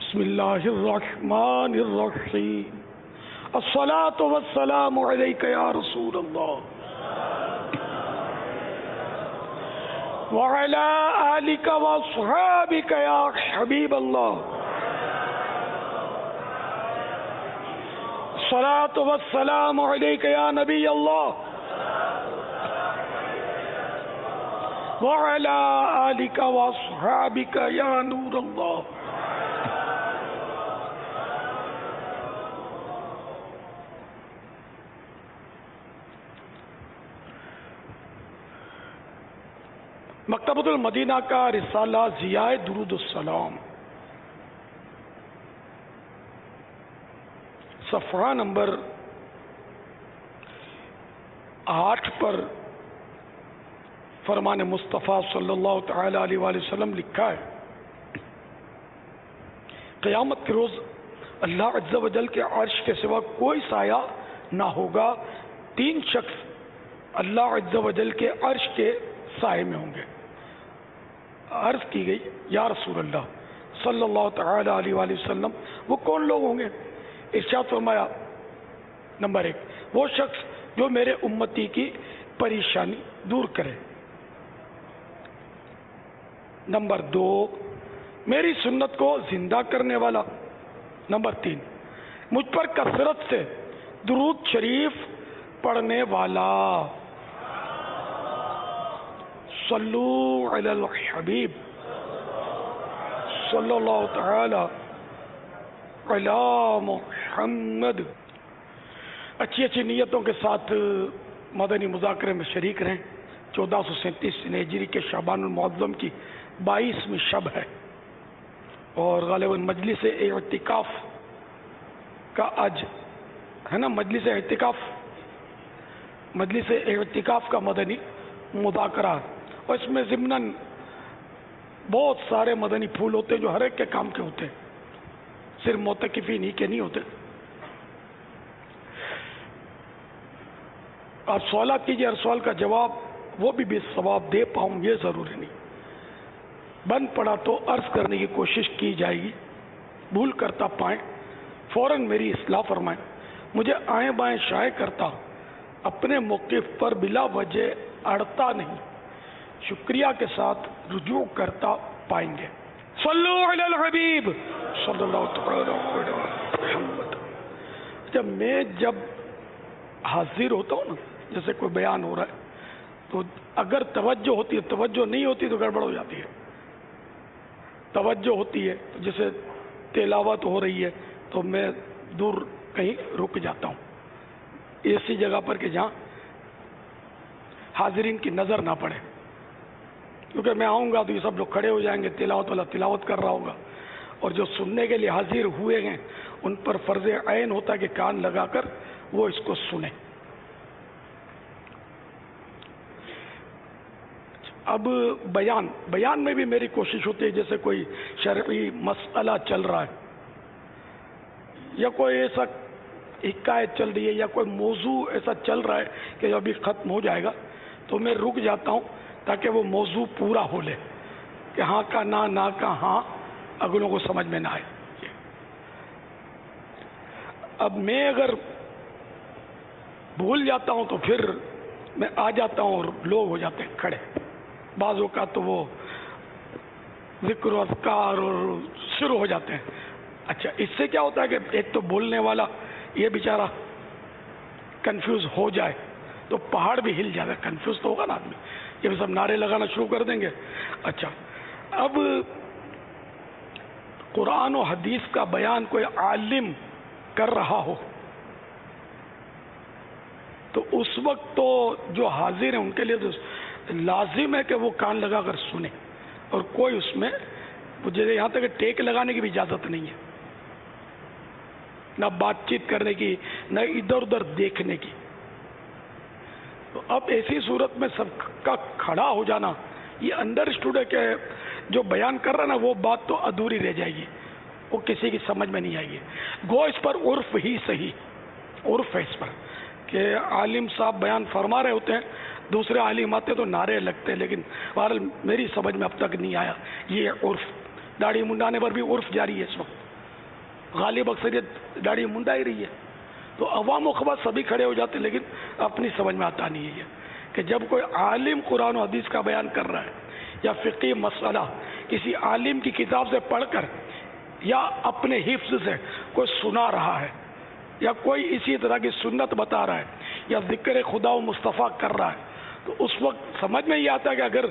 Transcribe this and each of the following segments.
بسم اللہ الرحمن الرحیم الصلاة والسلام علیک یا رسول اللہ وعلی آلک واصحابک یا حبیب اللہ الصلاة والسلام علیک یا نبی اللہ وعلی آلک واصحابک یا نور اللہ. مکتبۃ المدینہ کا رسالہ ضیاء درود السلام، صفحہ نمبر 8 پر فرمان مصطفیٰ صلی اللہ تعالی علیہ وآلہ وسلم لکھا ہے، قیامت کے روز اللہ عز و جل کے عرش کے سوا کوئی سایہ نہ ہوگا. 3 شخص اللہ عز و جل کے عرش کے سائے میں ہوں گے. عرض کی گئی یا رسول اللہ صلی اللہ تعالی علیہ وآلہ وسلم وہ کون لوگ ہوں گے؟ ارشاد فرمایا، نمبر 1 وہ شخص جو میرے امتی کی پریشانی دور کرے. نمبر 2 میری سنت کو زندہ کرنے والا. نمبر 3 مجھ پر کثرت سے درود شریف پڑھنے والا. صلو علی الحبیب صلی اللہ تعالی علی محمد. اچھی اچھی نیتوں کے ساتھ مدنی مذاکرے میں شریک رہیں. 1437 ہجری کے شعبان المعظم کی 22ویں شب ہے اور غالباً مجلس اعتکاف کا آج ہے نا، مجلس اعتکاف کا مدنی مذاکرہ، اور اس میں ضمناً بہت سارے مدنی پھول ہوتے ہیں جو ہر ایک کے کام کے ہوتے ہیں، صرف معتکفین ہی کے نہیں ہوتے. آپ سوالات کیجئے، ہر سوال کا جواب وہ بھی ثواب دے پاؤں یہ ضروری نہیں. بند پڑا تو عرض کرنے کی کوشش کی جائے گی، بھول کرتا پائیں فوراً میری اصلاح فرمائیں. مجھے آئیں بائیں شائع کرتا اپنے موقف پر بلا وجہ اڑتا نہیں، شکریہ کے ساتھ رجوع کرتا پائیں گے. صلو علی الحبیب صلی اللہ تعالی علی محمد. جب حاضر ہوتا ہوں نا، جیسے کوئی بیان ہو رہا ہے تو اگر توجہ ہوتی ہے، توجہ نہیں ہوتی تو گڑبڑ ہو جاتی ہے. توجہ ہوتی ہے جیسے تلاوت ہو رہی ہے تو میں دور کہیں رک جاتا ہوں، ایسی جگہ پر کہ جہاں حاضرین کی نظر نہ پڑے، کیونکہ میں آؤں گا تو یہ سب لوگ کھڑے ہو جائیں گے، تلاوت والا تلاوت کر رہا ہوگا، اور جو سننے کے لیے حاضر ہوئے ہیں ان پر فرض عین ہوتا ہے کہ کان لگا کر وہ اس کو سنیں. اب بیان میں بھی میری کوشش ہوتی ہے، جیسے کوئی شرعی مسئلہ چل رہا ہے یا کوئی ایسا حکایت چل رہی ہے یا کوئی موضوع ایسا چل رہا ہے کہ ابھی ختم ہو جائے گا، تو میں رک جاتا ہوں تاکہ وہ موضوع پورا ہو لے، کہ ہاں کا نہ کا ہاں اگلوں کو سمجھ میں نہ آئے. اب میں اگر بھول جاتا ہوں تو پھر میں آ جاتا ہوں اور لوگ ہو جاتے ہیں کھڑے. بعض اوقات تو وہ ذکر و اذکار اور شروع ہو جاتے ہیں. اچھا، اس سے کیا ہوتا ہے کہ ایک تو بولنے والا یہ بیچارہ کنفیوز ہو جائے تو پہاڑ بھی ہل جائے گا، کنفیوز تو ہوگا نا آدمی، یہ سب نعرے لگانا شروع کر دیں گے. اچھا، اب قرآن و حدیث کا بیان کوئی عالم کر رہا ہو تو اس وقت تو جو حاضر ہیں ان کے لیے تو لازم ہے کہ وہ کان لگا کر سنیں، اور کوئی اس میں مجھے یہاں تک کہ ٹیک لگانے کی بھی اجازت نہیں ہے، نہ بات چیت کرنے کی، نہ ادھر ادھر دیکھنے کی. تو اب ایسی صورت میں سب کا کھڑا ہو جانا یہ انڈرسٹوڈ ہے کہ جو بیان کر رہا نا وہ بات تو ادھوری رہ جائے گی، وہ کسی کی سمجھ میں نہیں آئے گی. گو اس پر عرف ہی صحیح، عرف ہے اس پر کہ عالم صاحب بیان فرما رہے ہوتے ہیں، دوسرے عالم آتے تو نعرے لگتے، لیکن بہرحال میری سمجھ میں اب تک نہیں آیا یہ عرف. داڑھی منڈانے پر بھی عرف جاری ہے اس وقت. غالب اکثریت داڑھی منڈا ہی رہی ہے. تو عوام و خواص سبھی کھڑے ہو جاتے، لیکن اپنی سمجھ میں آتا نہیں ہے کہ جب کوئی عالم قرآن و حدیث کا بیان کر رہا ہے یا فقہی مسئلہ کسی عالم کی کتاب سے پڑھ کر یا اپنے حفظ سے کوئی سنا رہا ہے یا کوئی اسی طرح کی سنت بتا رہا ہے یا ذکر خدا و مصطفیٰ کر رہا ہے، تو اس وقت سمجھ میں یہ آتا ہے کہ اگر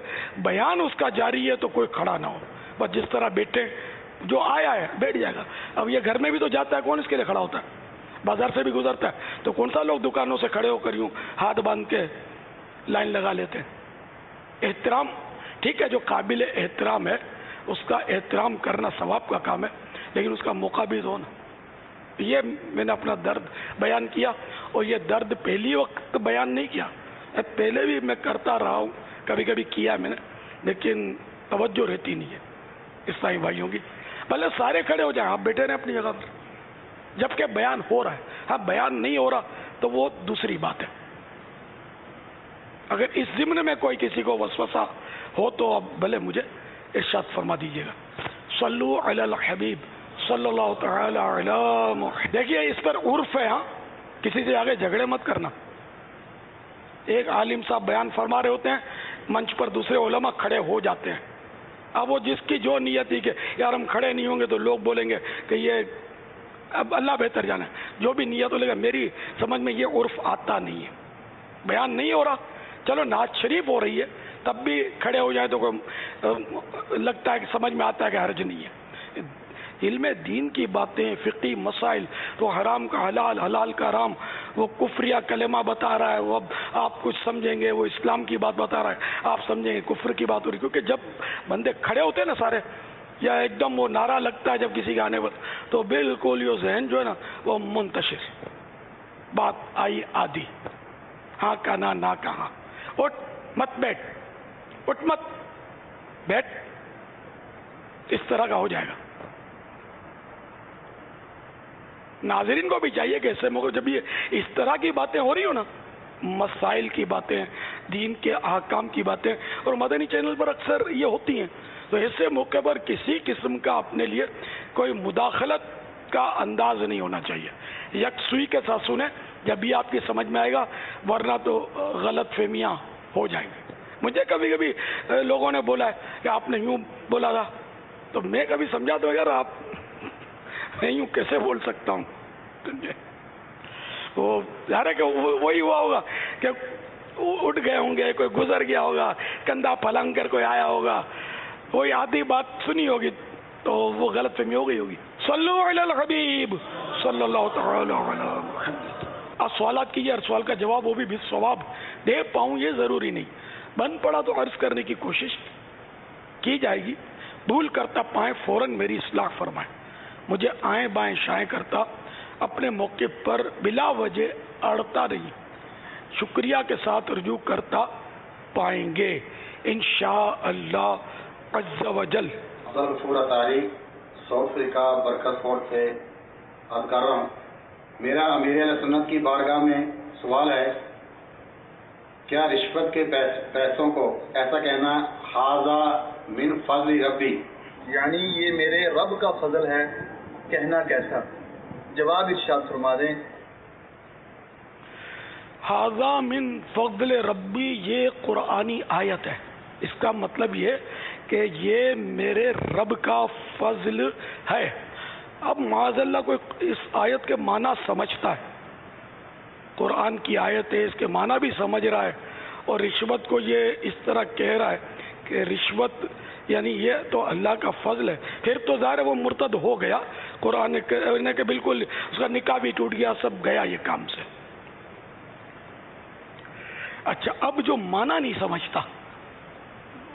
بیان اس کا جاری ہے تو کوئی کھڑا نہ ہو، بس جس طرح بیٹھے جو آیا ہے بیٹھ جائے گا. اب یہ گھر میں بھی تو جاتا ہے، کون اس کے لیے کھڑا ہوتا ہے؟ بازار سے بھی گزرتا ہے تو کون سا لوگ دکانوں سے کھڑے ہو کر یوں ہاتھ باندھ کے لائن لگا لیتے ہیں؟ احترام ٹھیک ہے، جو قابل احترام ہے اس کا احترام کرنا ثواب کا کام ہے، لیکن اس کا موقع بھی دو نا. یہ میں نے اپنا درد بیان کیا، اور یہ درد پہلی وقت بیان نہیں کیا، پہلے بھی میں کرتا رہا ہوں، کبھی کبھی کیا میں نے، لیکن توجہ رہتی نہیں ہے عیسائی بھائیوں کی. بھلے سارے کھڑے ہو جائیں، آپ بیٹھے رہیں اپنی جگہ پر جبکہ بیان ہو رہا ہے. ہاں بیان نہیں ہو رہا تو وہ دوسری بات ہے. اگر اس ضمن میں کوئی کسی کو وسوسہ ہو تو اب بھلے مجھے ارشاد فرما دیجیے گا. صلو علی الحبیب صلی اللہ تعالی علی محمد. دیکھیے اس پر عرف ہے، ہاں کسی سے آگے جھگڑے مت کرنا. ایک عالم صاحب بیان فرما رہے ہوتے ہیں، منچ پر دوسرے علماء کھڑے ہو جاتے ہیں. اب وہ جس کی جو نیت تھی کہ یار ہم کھڑے نہیں ہوں گے تو لوگ بولیں گے کہ یہ، اب اللہ بہتر جانے، جو بھی نیت ہو، لیکن میری سمجھ میں یہ عرف آتا نہیں ہے. بیان نہیں ہو رہا، چلو نعت شریف ہو رہی ہے تب بھی کھڑے ہو جائے تو کوئی لگتا ہے کہ سمجھ میں آتا ہے کہ حرج نہیں ہے. علم دین کی باتیں، فقہی مسائل، وہ حرام کا حلال، حلال کا حرام، وہ کفریہ کلمہ بتا رہا ہے، وہ اب آپ کچھ سمجھیں گے، وہ اسلام کی بات بتا رہا ہے، آپ سمجھیں گے کفر کی بات ہو رہی. کیونکہ جب بندے کھڑے ہوتے ہیں نا سارے، یا ایک دم وہ نعرہ لگتا ہے جب کسی کے آنے پر، تو بالکل یہ ذہن جو ہے نا وہ منتشر، بات آئی آدھی، ہاں کہنا نہ کہا، اٹھ مت بیٹھ، اٹھ مت بیٹھ، اس طرح کا ہو جائے گا. ناظرین کو بھی چاہیے کہ ایسے موقع جب یہ اس طرح کی باتیں ہو رہی ہو نا، مسائل کی باتیں، دین کے احکام کی باتیں، اور مدنی چینل پر اکثر یہ ہوتی ہیں، تو ایسے موقع پر کسی قسم کا اپنے لیے کوئی مداخلت کا انداز نہیں ہونا چاہیے. یکسوئی کے ساتھ سنیں جب بھی آپ کی سمجھ میں آئے گا، ورنہ تو غلط فہمیاں ہو جائیں گی. مجھے کبھی کبھی لوگوں نے بولا ہے کہ آپ نے یوں بولا تھا، تو میں کبھی سمجھا تو یار آپ میں یوں کیسے بول سکتا ہوں. وہ ظاہر ہے کہ وہی ہوا ہوگا کہ اٹھ گئے ہوں گے، کوئی گزر گیا ہوگا، کندھا پلنگ کر کوئی آیا ہوگا، کوئی آدھی بات سنی ہوگی تو وہ غلط فہمی ہو گئی ہوگی. صلو علی الحبیب صلی اللہ تعالی علی محمد. آپ سوالات کیجیے، ہر سوال کا جواب وہ بھی ثواب دے پاؤں یہ ضروری نہیں. بند پڑا تو عرض کرنے کی کوشش کی جائے گی. بھول کرتا پائیں فوراً میری اصلاح فرمائیں. مجھے آئیں بائیں شائیں کرتا اپنے موقع پر بلا وجہ اڑتا نہیں. شکریہ کے ساتھ رجوع کرتا پائیں گے انشاءاللہ عز و جل. پورا تاریخ ساؤتھ افریقہ برکت فورٹ سے الکرم. میرا امیر اہل سنت کی بارگاہ میں سوال ہے، کیا رشوت کے پیسوں کو ایسا کہنا ھذا من فضل ربی، یعنی یہ میرے رب کا فضل ہے، کہنا کیسا؟ جواب ارشاد فرما دیں. ھذا من فضل ربی یہ قرآنی آیت ہے. اس کا مطلب یہ کہ یہ میرے رب کا فضل ہے. اب معاذ اللہ کوئی اس آیت کے معنی سمجھتا ہے، قرآن کی آیت ہے، اس کے معنی بھی سمجھ رہا ہے، اور رشوت کو یہ اس طرح کہہ رہا ہے کہ رشوت یعنی یہ تو اللہ کا فضل ہے، پھر تو ظاہر ہے وہ مرتد ہو گیا. قرآن نے کہ بالکل اس کا نکاح بھی ٹوٹ گیا، سب گیا یہ کام سے. اچھا، اب جو معنی نہیں سمجھتا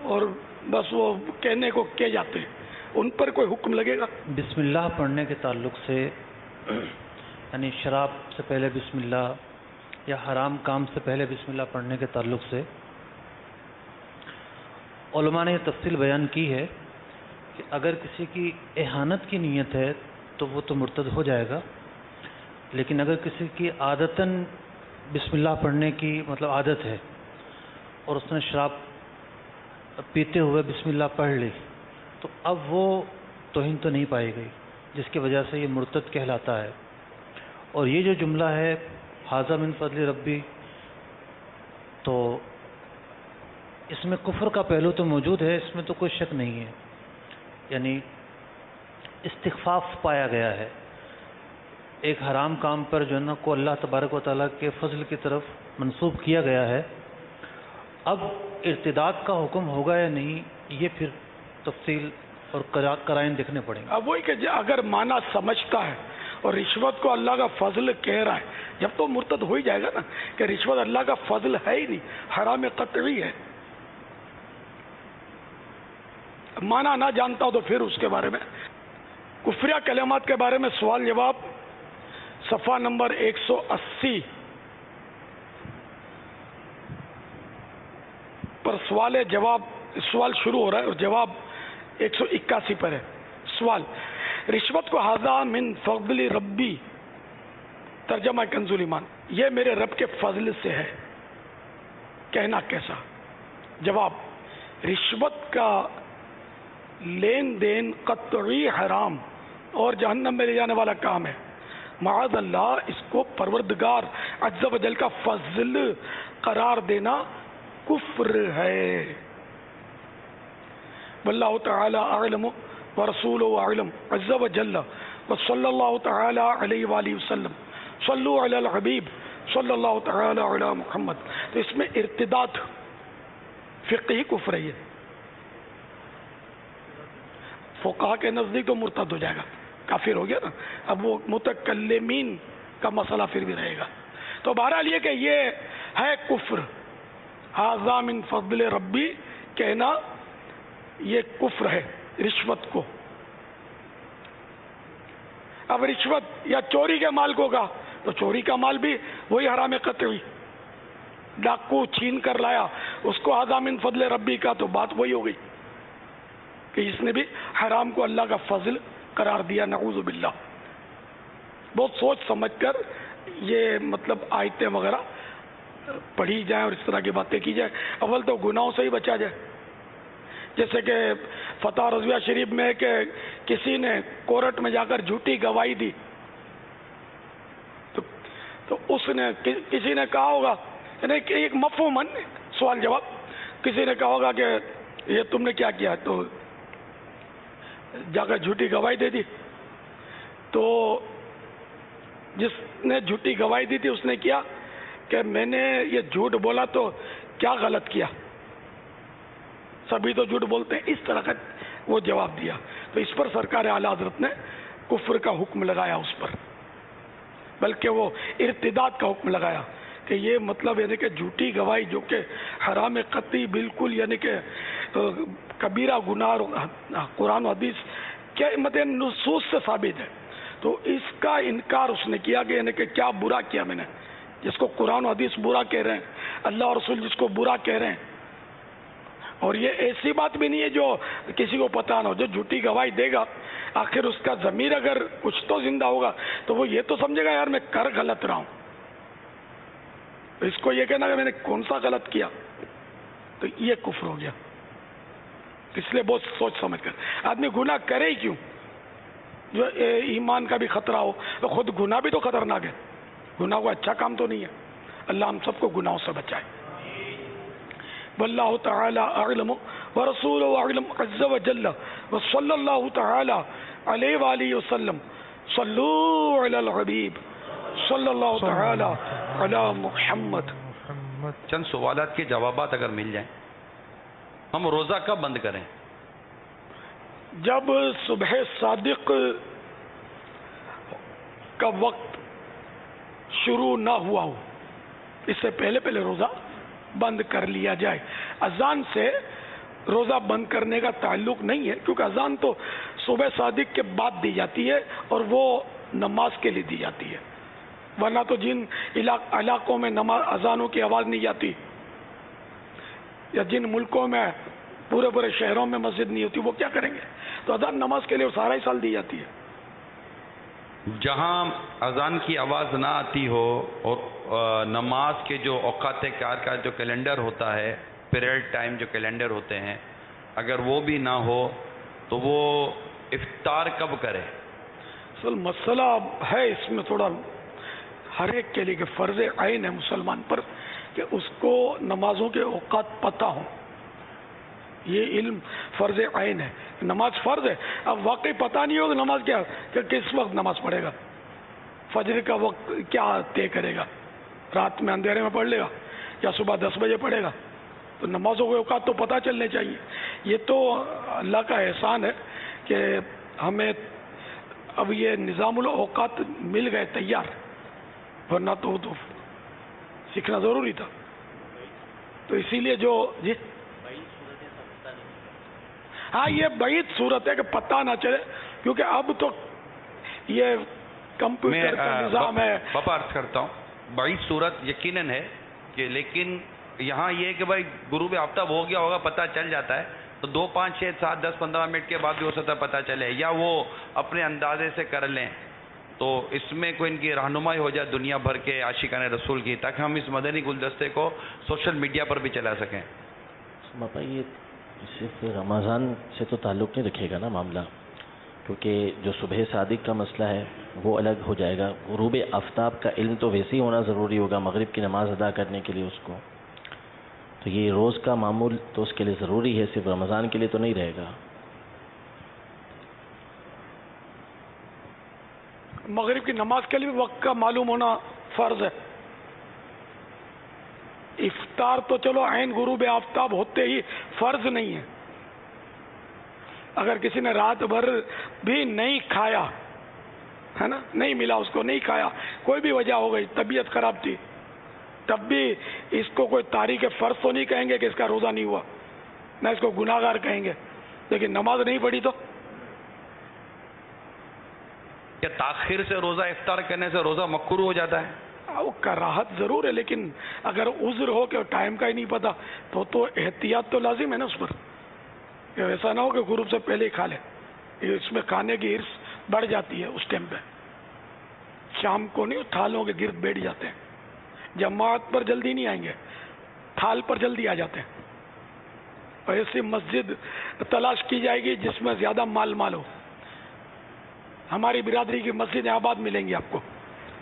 اور بس وہ کہنے کو کہہ جاتے ہیں، ان پر کوئی حکم لگے گا؟ بسم اللہ پڑھنے کے تعلق سے، یعنی شراب سے پہلے بسم اللہ یا حرام کام سے پہلے بسم اللہ پڑھنے کے تعلق سے علماء نے یہ تفصیل بیان کی ہے کہ اگر کسی کی اہانت کی نیت ہے تو وہ تو مرتد ہو جائے گا، لیکن اگر کسی کی عادتاً بسم اللہ پڑھنے کی مطلب عادت ہے اور اس نے شراب پیتے ہوئے بسم اللہ پڑھ لی، تو اب وہ توہین تو نہیں پائی گئی، جس کی وجہ سے یہ مرتد کہلاتا ہے. اور یہ جو جملہ ہے ھذا من فضل ربی، تو اس میں کفر کا پہلو تو موجود ہے، اس میں تو کوئی شک نہیں ہے. یعنی استخفاف پایا گیا ہے، ایک حرام کام پر جو ہے نا کو اللہ تبارک و تعالیٰ کے فضل کی طرف منسوب کیا گیا ہے. اب ارتداد کا حکم ہوگا یا نہیں، یہ پھر تفصیل اور قرائن دیکھنے پڑیں گے. اب وہی کہ اگر معنی سمجھتا ہے اور رشوت کو اللہ کا فضل کہہ رہا ہے، جب تو مرتد ہو ہی جائے گا نا کہ رشوت اللہ کا فضل ہے ہی نہیں، حرام قطعی ہے. معنی نہ جانتا ہو تو پھر اس کے بارے میں کفریہ کلمات کے بارے میں سوال جواب صفحہ نمبر 180 پر سوال شروع ہو رہا ہے اور جواب 181 پر ہے. سوال: رشوت کو ھذا من فضل ربی، ترجمہ کنز الایمان، یہ میرے رب کے فضل سے ہے، کہنا کیسا؟ جواب: رشوت کا لین دین قطعی حرام اور جہنم میں لے جانے والا کام ہے. معاذ اللہ، اس کو پروردگار عز و جل کا فضل قرار دینا کفر ہے. واللہ تعالی اعلم ورسولہ اعلم عز و جل وصلی اللہ تعالی علیہ وآلہ وسلم. صلو علی الحبیب صلی اللہ تعالی علی محمد. تو اس میں ارتداد فقہی کفر ہے. فقہا کے نزدیک تو مرتد ہو جائے گا، کافر ہو گیا نا. اب وہ متکلمین کا مسئلہ پھر بھی رہے گا. تو بہرحال یہ کہ یہ ہے کفر، ھذا من فضل ربی کہنا یہ کفر ہے رشوت کو. اب رشوت یا چوری کے مال کو کہا تو چوری کا مال بھی وہی حرام قطعی. ڈاکو چھین کر لایا، اس کو ھذا من فضل ربی کا، تو بات وہی ہو گئی کہ اس نے بھی حرام کو اللہ کا فضل قرار دیا. نعوذ باللہ. بہت سوچ سمجھ کر یہ مطلب آیتیں وغیرہ پڑھی جائیں اور اس طرح کی باتیں کی جائیں. اول تو گناہوں سے ہی بچا جائے. جیسے کہ فتح رضویہ شریف میں کہ کسی نے کورٹ میں جا کر جھوٹی گواہی دی تو اس نے کسی نے کہا ہوگا، یعنی کہ ایک مفہوماً سوال جواب، کسی نے کہا ہوگا کہ یہ تم نے کیا کیا، تو جا کر جھوٹی گواہی دے دی. تو جس نے جھوٹی گواہی دی تھی اس نے کیا کہ میں نے یہ جھوٹ بولا تو کیا غلط کیا، سبھی تو جھوٹ بولتے ہیں، اس طرح کا وہ جواب دیا. تو اس پر سرکار اعلیٰ حضرت نے کفر کا حکم لگایا اس پر، بلکہ وہ ارتداد کا حکم لگایا کہ یہ مطلب یعنی کہ جھوٹی گواہی جو کہ حرام قطعی بالکل یعنی کہ کبیرہ گناہ قرآن و حدیث کیا مطلب نصوص سے ثابت ہے، تو اس کا انکار اس نے کیا کہ یعنی کہ کیا برا کیا میں نے، جس کو قرآن و حدیث برا کہہ رہے ہیں، اللہ اور رسول جس کو برا کہہ رہے ہیں. اور یہ ایسی بات بھی نہیں ہے جو کسی کو پتہ نہ ہو. جو جھوٹی گواہی دے گا آخر اس کا ضمیر اگر کچھ تو زندہ ہوگا تو وہ یہ تو سمجھے گا یار میں کر غلط رہا ہوں. اس کو یہ کہنا کہ میں نے کون سا غلط کیا، تو یہ کفر ہو گیا. اس لیے بہت سوچ سمجھ کر آدمی گناہ کرے ہی کیوں، جو ایمان کا بھی خطرہ ہو. تو خود گناہ بھی تو خطرناک ہے، گناہ کو اچھا کام تو نہیں ہے. اللہ ہم سب کو گناہوں سے بچائے. واللہ تعالی اعلم ورسولہ اعلم عز و جل وصلی اللہ تعالی علیہ وآلہ وسلم. صلو علی الحبیب صلی اللہ تعالی علی محمد. چند سوالات کے جوابات اگر مل جائیں. ہم روزہ کب بند کریں؟ جب صبح صادق کا وقت شروع نہ ہوا ہو، اس سے پہلے روزہ بند کر لیا جائے. اذان سے روزہ بند کرنے کا تعلق نہیں ہے، کیونکہ اذان تو صبح صادق کے بعد دی جاتی ہے اور وہ نماز کے لیے دی جاتی ہے. ورنہ تو جن علاقوں میں اذانوں کی آواز نہیں جاتی یا جن ملکوں میں پورے شہروں میں مسجد نہیں ہوتی وہ کیا کریں گے؟ تو اذان نماز کے لیے سارا ہی سال دی جاتی ہے. جہاں اذان کی آواز نہ آتی ہو اور نماز کے جو اوقات کار کا جو کیلنڈر ہوتا ہے، پیریڈ ٹائم جو کیلنڈر ہوتے ہیں، اگر وہ بھی نہ ہو تو وہ افطار کب کرے؟ اصل مسئلہ ہے اس میں تھوڑا ہر ایک کے لیے کہ فرض عین ہے مسلمان پر کہ اس کو نمازوں کے اوقات پتہ ہوں. یہ علم فرض عین ہے. نماز فرض ہے, اب واقعی پتہ نہیں ہوگا نماز کیا کہ کس وقت نماز پڑھے گا, فجر کا وقت کیا طے کرے گا, رات میں اندھیرے میں پڑھ لے گا یا صبح 10 بجے پڑھے گا. تو نمازوں کے اوقات تو پتہ چلنے چاہیے. یہ تو اللہ کا احسان ہے کہ ہمیں اب یہ نظام الاوقات مل گئے تیار, ورنہ تو سیکھنا ضروری تھا. تو اسی لیے جو جی ہاں یہ بعید صورت ہے کہ پتہ نہ چلے, کیونکہ اب تو یہ کمپیوٹر کا نظام ہے. باپا عرض کرتا ہوں, بعید صورت یقیناً ہے کہ, لیکن یہاں یہ کہ بھائی غروب آفتاب ہو گیا ہوگا پتہ چل جاتا ہے, تو 2 5 6 7 10 15 منٹ کے بعد بھی ہو سکتا ہے پتہ چلے, یا وہ اپنے اندازے سے کر لیں, تو اس میں کوئی ان کی رہنمائی ہو جائے دنیا بھر کے عاشقان رسول کی, تاکہ ہم اس مدنی گلدستے کو سوشل میڈیا پر بھی چلا سکیں. باپا یہ صرف رمضان سے تو تعلق نہیں رکھے گا نا معاملہ, کیونکہ جو صبح صادق کا مسئلہ ہے وہ الگ ہو جائے گا. غروب آفتاب کا علم تو ویسے ہی ہونا ضروری ہوگا مغرب کی نماز ادا کرنے کے لیے اس کو, تو یہ روز کا معمول تو اس کے لیے ضروری ہے, صرف رمضان کے لیے تو نہیں رہے گا. مغرب کی نماز کے لیے بھی وقت کا معلوم ہونا فرض ہے. افطار تو چلو عین غروب آفتاب ہوتے ہی فرض نہیں ہے. اگر کسی نے رات بھر بھی نہیں کھایا ہے نا, نہیں ملا اس کو, نہیں کھایا, کوئی بھی وجہ ہو گئی, طبیعت خراب تھی, تب بھی اس کو کوئی تاریخ فرض تو نہیں کہیں گے کہ اس کا روزہ نہیں ہوا, نہ اس کو گناہگار کہیں گے. لیکن نماز نہیں پڑھی تو کیا تاخیر سے روزہ افطار کرنے سے روزہ مکروہ ہو جاتا ہے؟ وہ کراہت ضرور ہے, لیکن اگر عذر ہو کہ ٹائم کا ہی نہیں پتا تو احتیاط تو لازم ہے نا اس پر, کہ ایسا نہ ہو کہ غروب سے پہلے ہی کھا لے. اس میں کھانے کی ہرس بڑھ جاتی ہے اس ٹائم پہ, شام کو نہیں تھالوں کے گرد بیٹھ جاتے ہیں, جماعت پر جلدی نہیں آئیں گے, تھال پر جلدی آ جاتے ہیں. اور ایسی مسجد تلاش کی جائے گی جس میں زیادہ مال ہو. ہماری برادری کی مسجد آباد ملیں گی آپ کو,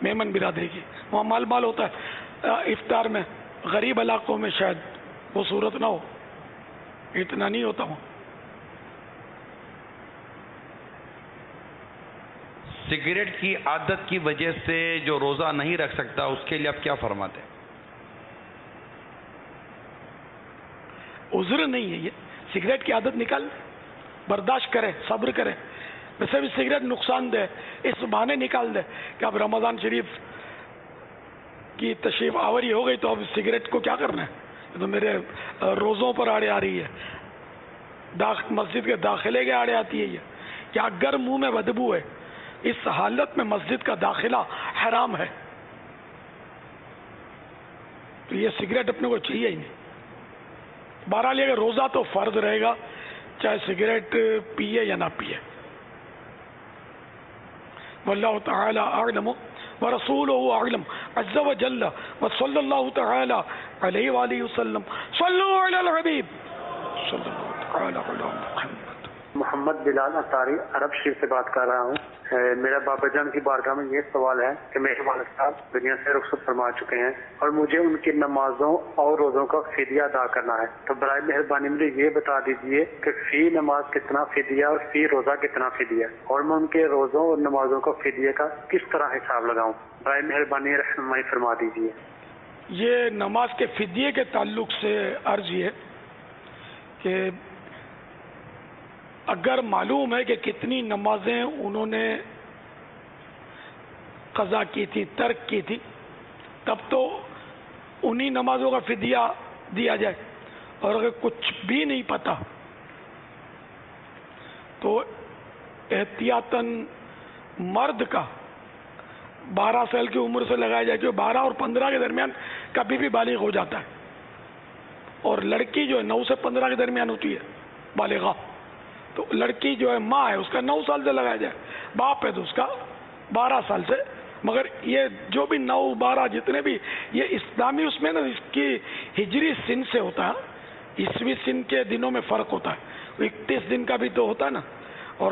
میمن برادری کی, وہاں مال ہوتا ہے افطار میں. غریب علاقوں میں شاید وہ صورت نہ ہو, اتنا نہیں ہوتا ہوں. سگریٹ کی عادت کی وجہ سے جو روزہ نہیں رکھ سکتا اس کے لیے آپ کیا فرماتے ہیں؟ عذر نہیں ہے یہ, سگریٹ کی عادت نکال, برداشت کرے, صبر کرے. ویسے بھی سگریٹ نقصان دہ, اس بہانے نکال دے کہ اب رمضان شریف کی تشریف آوری ہو گئی تو اب سگریٹ کو کیا کرنا ہے, تو میرے روزوں پر آڑے آ رہی ہے, مسجد کے داخلے کے آڑے آتی ہے یہ, کیا اگر منہ میں بدبو ہے, اس حالت میں مسجد کا داخلہ حرام ہے. تو یہ سگریٹ اپنے کو چاہیے ہی نہیں. بہرحال یہ کہ روزہ تو فرض رہے گا چاہے سگریٹ پیے یا نہ پیے. واللہ تعالی اعلم ورسولہ اعلم عز وجل وصلی اللہ تعالی علیہ وآلہ وسلم. صلو علی الحبیب صلی اللہ تعالی علی محمد. محمد بلال اطاری عرب شریف سے بات کر رہا ہوں. میرا بابا جان کی بارگاہ میں یہ سوال ہے کہ میرے والد صاحب دنیا سے رخصت فرما چکے ہیں اور مجھے ان کی نمازوں اور روزوں کا فدیہ ادا کرنا ہے, تو برائے مہربانی مجھے یہ بتا دیجئے کہ فی نماز کتنا فدیہ اور فی روزہ کتنا فدیہ, اور میں ان کے روزوں اور نمازوں کا فدیہ کا کس طرح حساب لگاؤں؟ برائے مہربانی رہنمائی فرما دیجئے. یہ نماز کے فدیے کے تعلق سے عرض یہ کہ اگر معلوم ہے کہ کتنی نمازیں انہوں نے قضا کی تھی, ترک کی تھی, تب تو انہی نمازوں کا فدیہ دیا جائے. اور اگر کچھ بھی نہیں پتا تو احتیاطاً مرد کا 12 سال کی عمر سے لگایا جائے, کہ 12 اور 15 کے درمیان کبھی بھی بالغ ہو جاتا ہے, اور لڑکی جو ہے 9 سے 15 کے درمیان ہوتی ہے بالغہ. تو لڑکی جو ہے ماں ہے اس کا 9 سال سے لگایا جائے, باپ ہے تو اس کا 12 سال سے. مگر یہ جو بھی 9 12 جتنے بھی یہ اسلامی اس میں نا اس کی ہجری سن سے ہوتا ہے, عیسوی سن کے دنوں میں فرق ہوتا ہے. 31 دن کا بھی تو ہوتا ہے نا, اور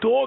2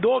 2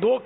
2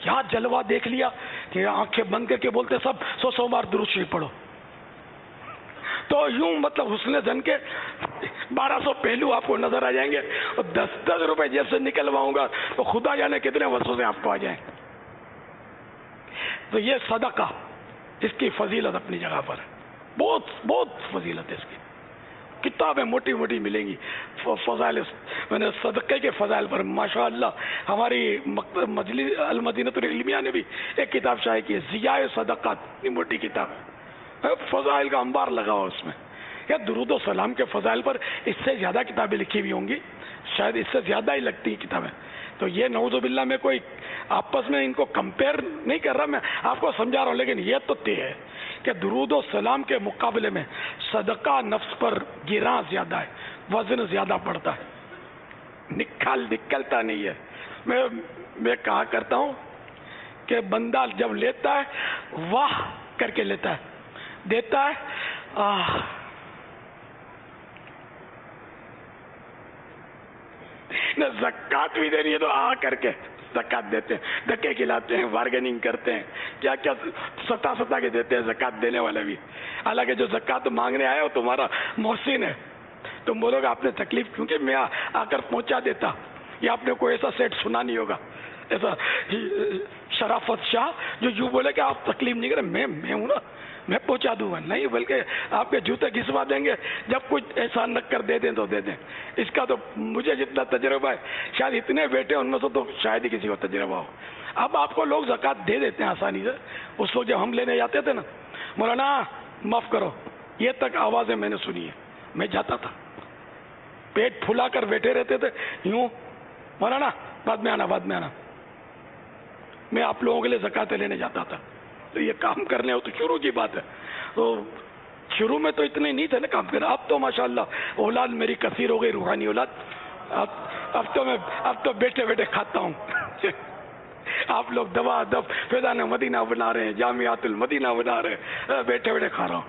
کیا جلوہ دیکھ لیا کہ آنکھیں بند کر کے بولتے سب 100 بار درود شریف پڑھو. تو یوں مطلب حسن زن کے 1200 پہلو آپ کو نظر آ جائیں گے اور 10 روپے جیب سے نکلواؤں گا تو خدا جانے کتنے وسوسے آپ کو آ جائیں. تو یہ صدقہ، اس کی فضیلت اپنی جگہ پر ہے، بہت بہت فضیلت ہے اس کی. کتابیں موٹی موٹی ملیں گی فضائل، میں نے صدقے کے فضائل پر ماشاءاللہ ہماری مجلس المدینۃ العلمیہ نے بھی ایک کتاب شائع کی ہے، ضیاء صدقات، اتنی موٹی کتاب ہے، فضائل کا انبار لگا ہوا اس میں. یا درود و سلام کے فضائل پر اس سے زیادہ کتابیں لکھی ہوئی ہوں گی، شاید اس سے زیادہ ہی لگتی ہیں کتابیں. تو یہ نعوذ باللہ میں کوئی آپس میں ان کو کمپیئر نہیں کر رہا، میں آپ کو سمجھا رہا ہوں، لیکن یہ تو طے ہے کہ درود و سلام کے مقابلے میں صدقہ نفس پر گراں زیادہ ہے، وزن زیادہ پڑتا ہے، نکلتا نہیں ہے. میں کہا کرتا ہوں کہ بندہ جب لیتا ہے واہ کر کے لیتا ہے، دیتا ہے آہ. نہ زکات بھی دینی ہے تو آ کر کے زکات دیتے ہیں، دھکے کھلاتے ہیں، بارگیننگ کرتے ہیں، کیا کیا ستا کے دیتے ہیں زکات دینے والے بھی. حالانکہ جو زکات مانگنے آئے وہ تمہارا محسن ہے، تم بولو گے آپ نے تکلیف کیونکہ میں آ کر پہنچا دیتا. یا آپ نے کوئی ایسا سیٹ سنا نہیں ہوگا، ایسا شرافت شاہ جو یوں بولے کہ آپ تکلیف نہیں کریں، میں ہوں نا، میں پہنچا دوں گا. نہیں، بلکہ آپ کے جوتے گھسوا دیں گے جب کچھ احسان رکھ کر دے دیں تو دے دیں. اس کا تو مجھے جتنا تجربہ ہے، شاید اتنے بیٹے ان میں سے تو شاید ہی کسی کو تجربہ ہو. اب آپ کو لوگ زکات دے دیتے ہیں آسانی سے. اس وقت جب ہم لینے جاتے تھے نا، مولانا معاف کرو، یہ تک آوازیں میں نے سنی ہے. میں جاتا تھا، پیٹ پھلا کر بیٹھے رہتے تھے یوں، مولانا بعد میں آنا. میں آپ لوگوں کے لیے زکاتیں لینے جاتا تھا. تو یہ کام کرنے ہو تو شروع کی بات ہے. تو شروع میں تو اتنے نہیں تھے نا کام کرنا. اب تو ماشاءاللہ اولاد میری کثیر ہو گئی، روحانی اولاد. اب تو بیٹھے بیٹھے کھاتا ہوں. آپ لوگ دوا دب فیضان مدینہ بنا رہے ہیں، جامعات المدینہ بنا رہے ہیں، بیٹھے بیٹھے کھا رہا ہوں.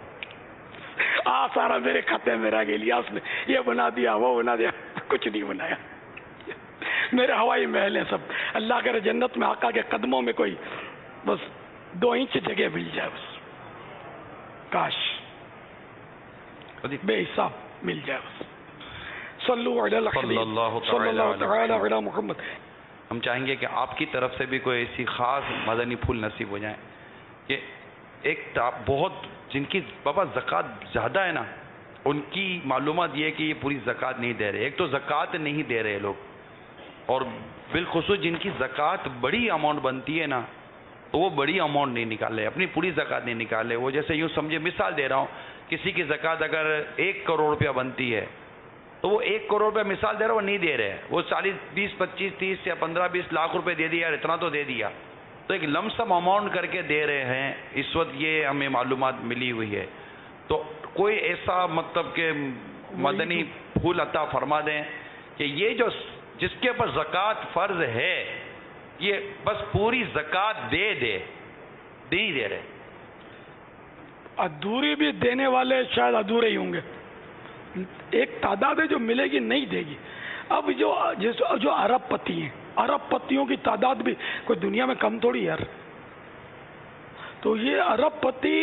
سارا میرے کھاتے میں رہ گیا، الیاس نے یہ بنا دیا وہ بنا دیا. کچھ نہیں بنایا، میرے ہوائی محل ہیں سب. اللہ کرے جنت میں آقا کے قدموں میں کوئی بس 2 انچ جگہ مل جائے، بس کاش بے حساب مل جائے. بس صلو علی الحبیب صلی اللہ تعالی علی محمد. ہم چاہیں گے کہ آپ کی طرف سے بھی کوئی ایسی خاص مدنی پھول نصیب ہو جائیں کہ ایک بہت جن کی بابا زکوٰۃ زیادہ ہے نا، ان کی معلومات یہ ہے کہ یہ پوری زکوٰۃ نہیں دے رہے. ایک تو زکوٰۃ نہیں دے رہے لوگ، اور بالخصوص جن کی زکوٰۃ بڑی اماؤنٹ بنتی ہے نا، تو وہ بڑی اماؤنٹ نہیں نکالے، اپنی پوری زکوٰۃ نہیں نکالے. وہ جیسے یوں سمجھے، مثال دے رہا ہوں، کسی کی زکوٰۃ اگر 1 کروڑ روپیہ بنتی ہے تو وہ 1 کروڑ روپیہ مثال دے رہا وہ نہیں دے رہے، وہ 40 20 25 30 یا 15 20 لاکھ روپے دے دیا، اتنا تو دے دیا. تو ایک لم سم اماؤنٹ کر کے دے رہے ہیں اس وقت، یہ ہمیں معلومات ملی ہوئی ہے. تو کوئی ایسا مطلب کہ مدنی پھول عطا فرما دیں کہ یہ جو جس کے اوپر زکوٰۃ فرض ہے یہ بس پوری زکوٰۃ دے نہیں دے رہے. ادھوری بھی دینے والے شاید ادھورے ہی ہوں گے. ایک تعداد ہے جو ملے گی نہیں دے گی. اب جو ارب پتی ہیں، ارب پتیوں کی تعداد بھی کوئی دنیا میں کم تھوڑی یار. تو یہ ارب پتی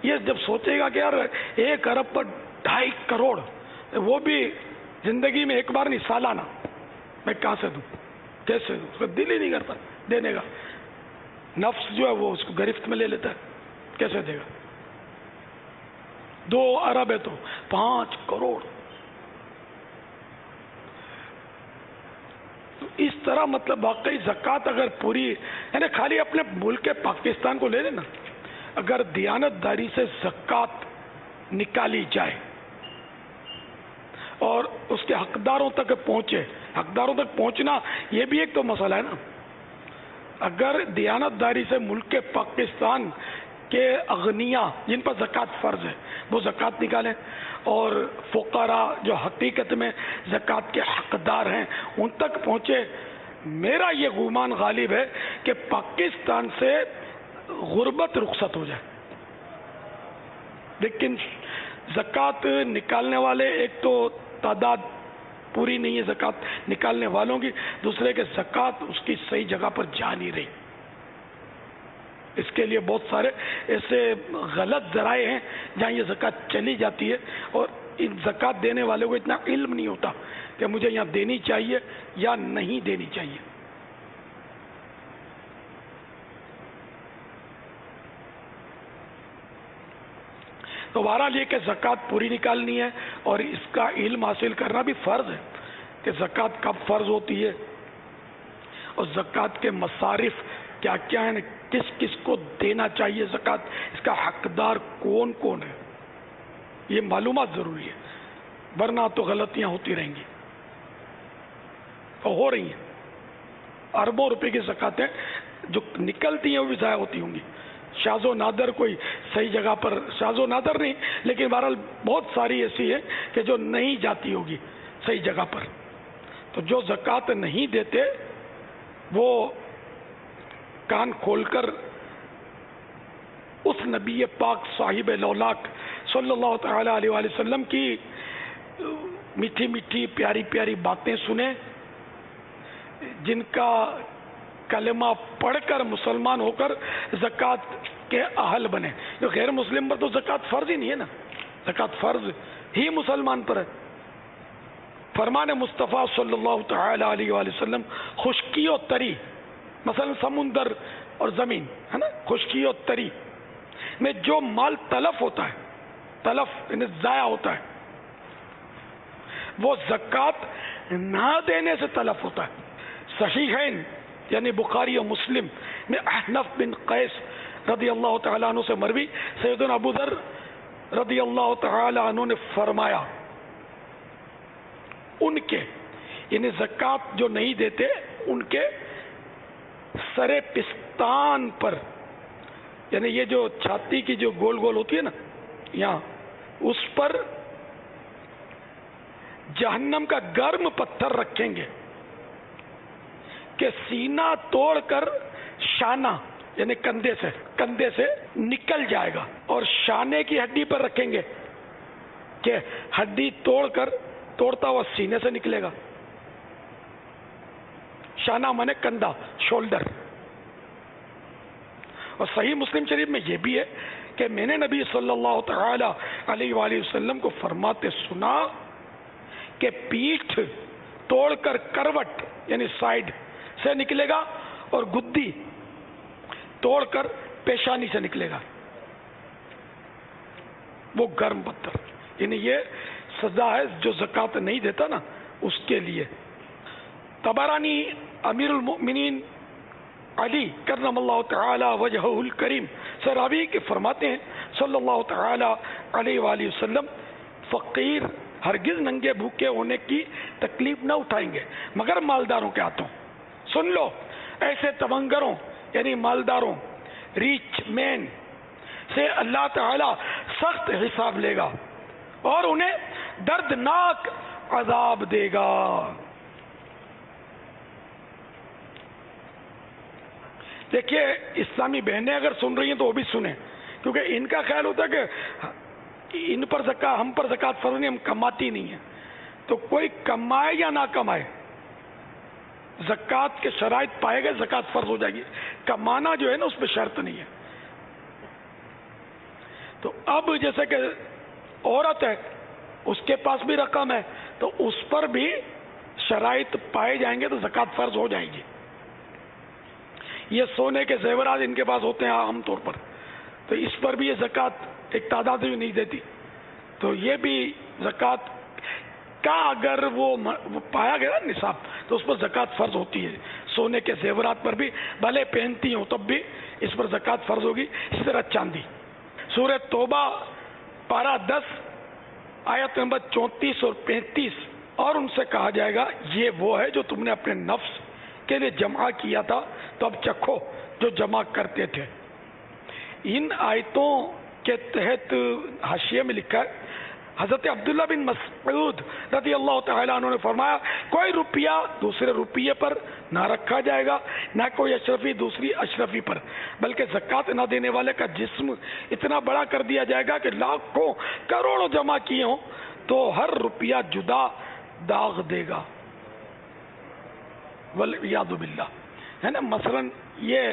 یہ جب سوچے گا کہ یار 1 ارب پر 2.5 کروڑ، وہ بھی زندگی میں ایک بار نہیں، سالانہ، میں کہاں سے دوں، کیسے دوں؟ اس کا دل ہی نہیں کرتا دینے کا. نفس جو ہے وہ اس کو گرفت میں لے لیتا ہے، کیسے دے گا؟ 2 ارب ہے تو 5 کروڑ. تو اس طرح مطلب واقعی زکوٰۃ اگر پوری، یعنی خالی اپنے ملک پاکستان کو لے لینا، اگر دیانت داری سے زکوٰۃ نکالی جائے اور اس کے حقداروں تک پہنچے. حقداروں تک پہنچنا یہ بھی ایک تو مسئلہ ہے نا. اگر دیانت داری سے ملک پاکستان کے اغنیاء جن پر زکوٰۃ فرض ہے وہ زکوٰۃ نکالیں، اور فقراء جو حقیقت میں زکوٰۃ کے حقدار ہیں ان تک پہنچے، میرا یہ گمان غالب ہے کہ پاکستان سے غربت رخصت ہو جائے. لیکن زکوٰۃ نکالنے والے، ایک تو تعداد پوری نہیں ہے زکوٰۃ نکالنے والوں کی، دوسرے کہ زکوٰۃ اس کی صحیح جگہ پر جا نہیں رہی. اس کے لیے بہت سارے ایسے غلط ذرائع ہیں جہاں یہ زکوٰۃ چلی جاتی ہے، اور ان زکوٰۃ دینے والوں کو اتنا علم نہیں ہوتا کہ مجھے یہاں دینی چاہیے یا نہیں دینی چاہیے۔ تو بہرحال یہ کہ زکوٰۃ پوری نکالنی ہے، اور اس کا علم حاصل کرنا بھی فرض ہے کہ زکوٰۃ کب فرض ہوتی ہے، اور زکوٰۃ کے مصارف کیا کیا ہیں، کس کس کو دینا چاہیے زکوٰۃ، اس کا حقدار کون کون ہے، یہ معلومات ضروری ہے، ورنہ تو غلطیاں ہوتی رہیں گی، اور ہو رہی ہیں۔ اربوں روپے کی زکوٰتیں جو نکلتی ہیں وہ بھی ضائع ہوتی ہوں گی، شاذ و نادر کوئی صحیح جگہ پر، شاذ و نادر نہیں لیکن بہرحال بہت ساری ایسی ہے کہ جو نہیں جاتی ہوگی صحیح جگہ پر۔ تو جو زکوٰۃ نہیں دیتے وہ کان کھول کر اس نبی پاک صاحب لولاک صلی اللہ تعالی علیہ وآلہ وسلم کی میٹھی میٹھی پیاری پیاری باتیں سنیں، جن کا کلمہ پڑھ کر مسلمان ہو کر زکوٰۃ کے اہل بنے۔ جو غیر مسلم پر تو زکوٰۃ فرض ہی نہیں ہے نا، زکوٰۃ فرض ہی مسلمان پر ہے۔ فرمان مصطفیٰ صلی اللہ تعالی علیہ وآلہ وسلم، خشکی و تری، مثلا سمندر اور زمین ہے نا، خشکی و تری میں جو مال تلف ہوتا ہے، تلف یعنی ضائع ہوتا ہے، وہ زکوٰۃ نہ دینے سے تلف ہوتا ہے۔ صحیحین یعنی بخاری و مسلم میں احنف بن قیس رضی اللہ تعالیٰ عنہ سے مروی، سیدنا ابو ذر رضی اللہ تعالیٰ عنہ نے فرمایا، ان کے یعنی زکوٰۃ جو نہیں دیتے ان کے سر پستان پر، یعنی یہ جو چھاتی کی جو گول گول ہوتی ہے نا یہاں، اس پر جہنم کا گرم پتھر رکھیں گے کہ سینہ توڑ کر شانہ یعنی کندھے سے نکل جائے گا، اور شانے کی ہڈی پر رکھیں گے کہ ہڈی توڑتا ہوا سینے سے نکلے گا۔ شانہ مانے کندھا، شولڈر۔ اور صحیح مسلم شریف میں یہ بھی ہے کہ میں نے نبی صلی اللہ تعالی علیہ وآلہ وسلم کو فرماتے سنا کہ پیٹھ توڑ کر کروٹ یعنی سائیڈ سے نکلے گا، اور گدی توڑ کر پیشانی سے نکلے گا وہ گرم پتھر۔ یعنی یہ سزا ہے جو زکوٰۃ نہیں دیتا نا اس کے لیے۔ طبرانی امیر المؤمنین علی کرم اللہ تعالی وجہہ الکریم سے راوی کے فرماتے ہیں صلی اللہ تعالی علیہ وآلہ وسلم، فقیر ہرگز ننگے بھوکے ہونے کی تکلیف نہ اٹھائیں گے مگر مالداروں کے ہاتھوں۔ سن لو، ایسے تمنگروں یعنی مالداروں، ریچ مین سے اللہ تعالی سخت حساب لے گا اور انہیں دردناک عذاب دے گا۔ دیکھیے اسلامی بہنیں اگر سن رہی ہیں تو وہ بھی سنیں، کیونکہ ان کا خیال ہوتا ہے کہ ان پر زکوٰۃ، ہم پر زکوٰۃ فرض نہیں، ہم کماتی نہیں ہیں۔ تو کوئی کمائے یا نہ کمائے، زکوٰۃ کے شرائط پائے گئے زکوٰۃ فرض ہو جائے گی۔ کمانا جو ہے نا اس پہ شرط نہیں ہے۔ تو اب جیسے کہ عورت ہے، اس کے پاس بھی رقم ہے، تو اس پر بھی شرائط پائے جائیں گے تو زکوٰۃ فرض ہو جائے گی۔ یہ سونے کے زیورات ان کے پاس ہوتے ہیں عام طور پر، تو اس پر بھی یہ زکوٰۃ ایک تعداد بھی نہیں دیتی، تو یہ بھی زکوٰۃ کا اگر وہ پایا گیا نصاب تو اس پر زکوٰۃ فرض ہوتی ہے۔ سونے کے زیورات پر بھی بھلے پہنتی ہوں تب بھی اس پر زکوٰۃ فرض ہوگی۔ اسی طرح چاندی، سورہ توبہ پارہ 10 آیت نمبر 34 اور 35، اور ان سے کہا جائے گا یہ وہ ہے جو تم نے اپنے نفس کے لیے جمع کیا تھا، تو اب چکھو جو جمع کرتے تھے۔ ان آیتوں کے تحت حاشیے میں لکھا ہے حضرت عبداللہ بن مسعود رضی اللہ تعالیٰ عنہ نے فرمایا، کوئی روپیہ دوسرے روپیے پر نہ رکھا جائے گا، نہ کوئی اشرفی دوسری اشرفی پر، بلکہ زکوٰۃ نہ دینے والے کا جسم اتنا بڑا کر دیا جائے گا کہ لاکھوں کروڑوں جمع کیے ہوں تو ہر روپیہ جدا داغ دے گا، والعیاذ باللہ، ہے نا۔ مثلا یہ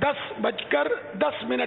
10:10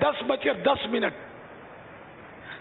10:10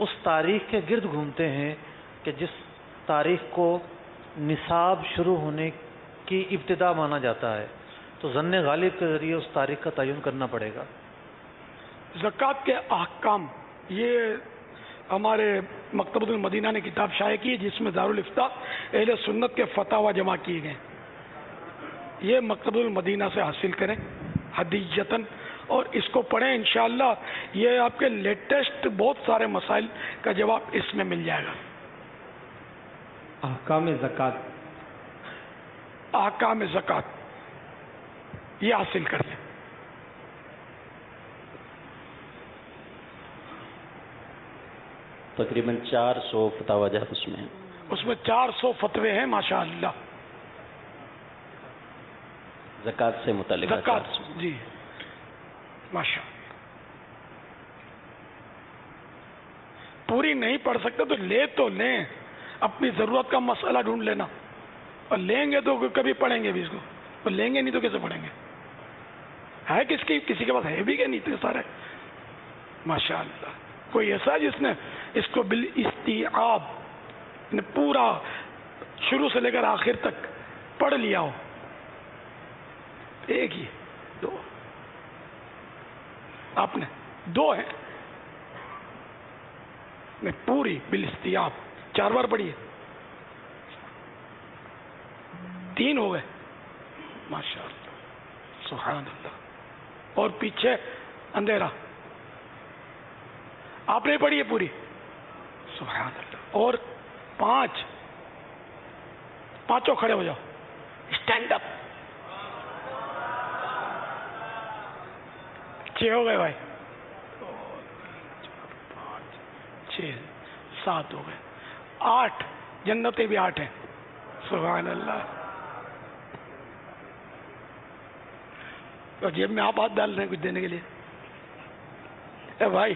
اس تاریخ کے گرد گھومتے ہیں کہ جس تاریخ کو نصاب شروع ہونے کی ابتدا مانا جاتا ہے، تو ظن غالب کے ذریعے اس تاریخ کا تعین کرنا پڑے گا۔ زکوٰۃ کے احکام، یہ ہمارے مکتبۃ المدینہ نے کتاب شائع کی ہے جس میں دارالافتاء اہل سنت کے فتاوی جمع کیے گئے، یہ مکتبۃ المدینہ سے حاصل کریں ہدیۃً اور اس کو پڑھیں، انشاءاللہ یہ آپ کے لیٹسٹ بہت سارے مسائل کا جواب اس میں مل جائے گا۔ احکام زکوٰۃ، احکام زکوٰۃ یہ حاصل کر لیں۔ تقریباً 400 فتاوی جات اس میں 400 فتوے ہیں ماشاءاللہ زکوٰۃ سے متعلق۔ زکوٰۃ جی ماشاءاللہ، پوری نہیں پڑھ سکتے تو لے تو لیں، اپنی ضرورت کا مسئلہ ڈھونڈ لینا، اور لیں گے تو کبھی پڑھیں گے بھی اس کو، اور لیں گے نہیں تو کیسے پڑھیں گے؟ ہے کسی کے پاس ہے بھی کہ نہیں تھے سارے ماشاءاللہ؟ کوئی ایسا جس نے اس کو بالاستیعاب پورا شروع سے لے کر آخر تک پڑھ لیا ہو؟ ایک ہی دو، آپ نے دو ہیں، پوری بالاستیعاب 4 بار پڑھی ہے، 3 ہو گئے ماشاءاللہ سبحان اللہ، اور پیچھے اندھیرا آپ نے پڑھی ہے پوری سبحان اللہ، اور 5 پانچوں کھڑے ہو جاؤ، اسٹینڈ اپ، 6 ہو گئے بھائی، 6 7 ہو گئے، 8 جنتیں بھی 8 ہیں سبحان اللہ، اور جیب میں آپ ہاتھ ڈال رہے ہیں کچھ دینے کے لیے؟ اے بھائی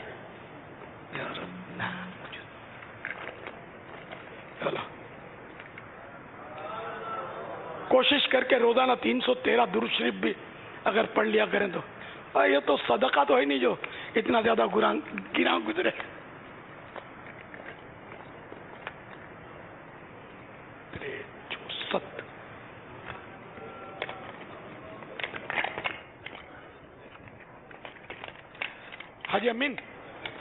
کوشش کر کے روزانہ 313 درود شریف بھی اگر پڑھ لیا کریں تو یہ تو صدقہ تو ہے نہیں جو اتنا زیادہ گراں گزرے۔ حاجی امین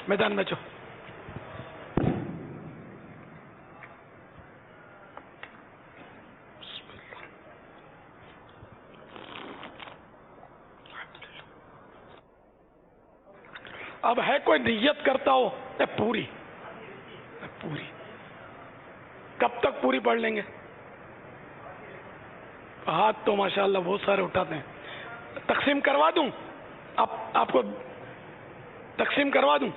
میدان میں چو، اب ہے کوئی نیت کرتا ہو پوری کب تک پوری پڑھ لیں گے؟ ہاتھ تو ماشاءاللہ بہت سارے اٹھاتے ہیں، تقسیم کروا دوں آپ کو، تقسیم کروا دوں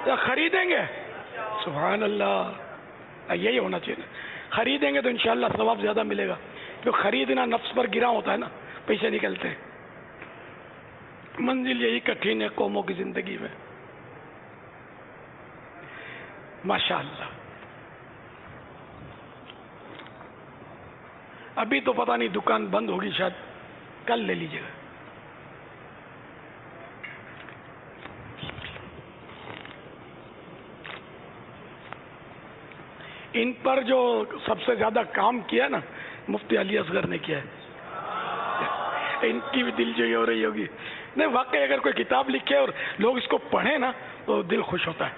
یا خریدیں گے؟ سبحان اللہ، یہی ہونا چاہیے، خریدیں گے تو انشاءاللہ ثواب زیادہ ملے گا، جو خریدنا نفس پر گرا ہوتا ہے نا، پیسے نکلتے ہیں، منزل یہی کٹھن ہے قوموں کی زندگی میں ماشاءاللہ۔ ابھی تو پتہ نہیں دکان بند ہوگی، شاید کل لے لیجیے گا۔ ان پر جو سب سے زیادہ کام کیا نا مفتی علی اصغر نے کیا ہے، ان کی بھی دل جوئی ہو رہی ہوگی۔ نہیں واقعی اگر کوئی کتاب لکھے اور لوگ اس کو پڑھیں نا تو دل خوش ہوتا ہے،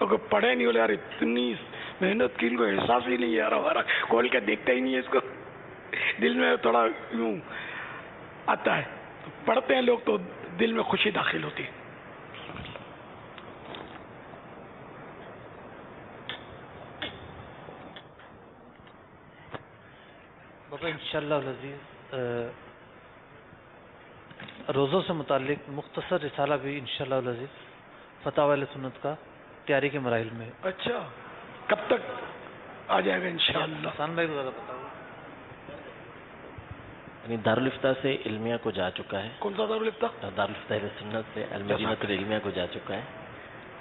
اگر پڑھے نہیں بولے یار اتنی محنت کی، ان کو احساس ہی نہیں یار، ہمارا کھول کے دیکھتا ہی نہیں ہے اس کو، دل میں تھوڑا یوں آتا ہے، پڑھتے ہیں لوگ تو دل میں خوشی داخل ہوتی ہے۔ بابا انشاءاللہ العزیز روزوں سے متعلق مختصر رسالہ بھی انشاءاللہ العزیز فتاوی اہل سنت کا تیاری کے مراحل میں۔ اچھا کب تک آ جائے گا انشاءاللہ؟ حسان بھائی کو زیادہ پتا ہوگا۔ یعنی دارالفتاء سے علمیہ کو جا چکا ہے۔ کون سا دارالفتاء؟ دارالفتاء اہل سنت سے المدینہ العلمیہ کو جا چکا ہے،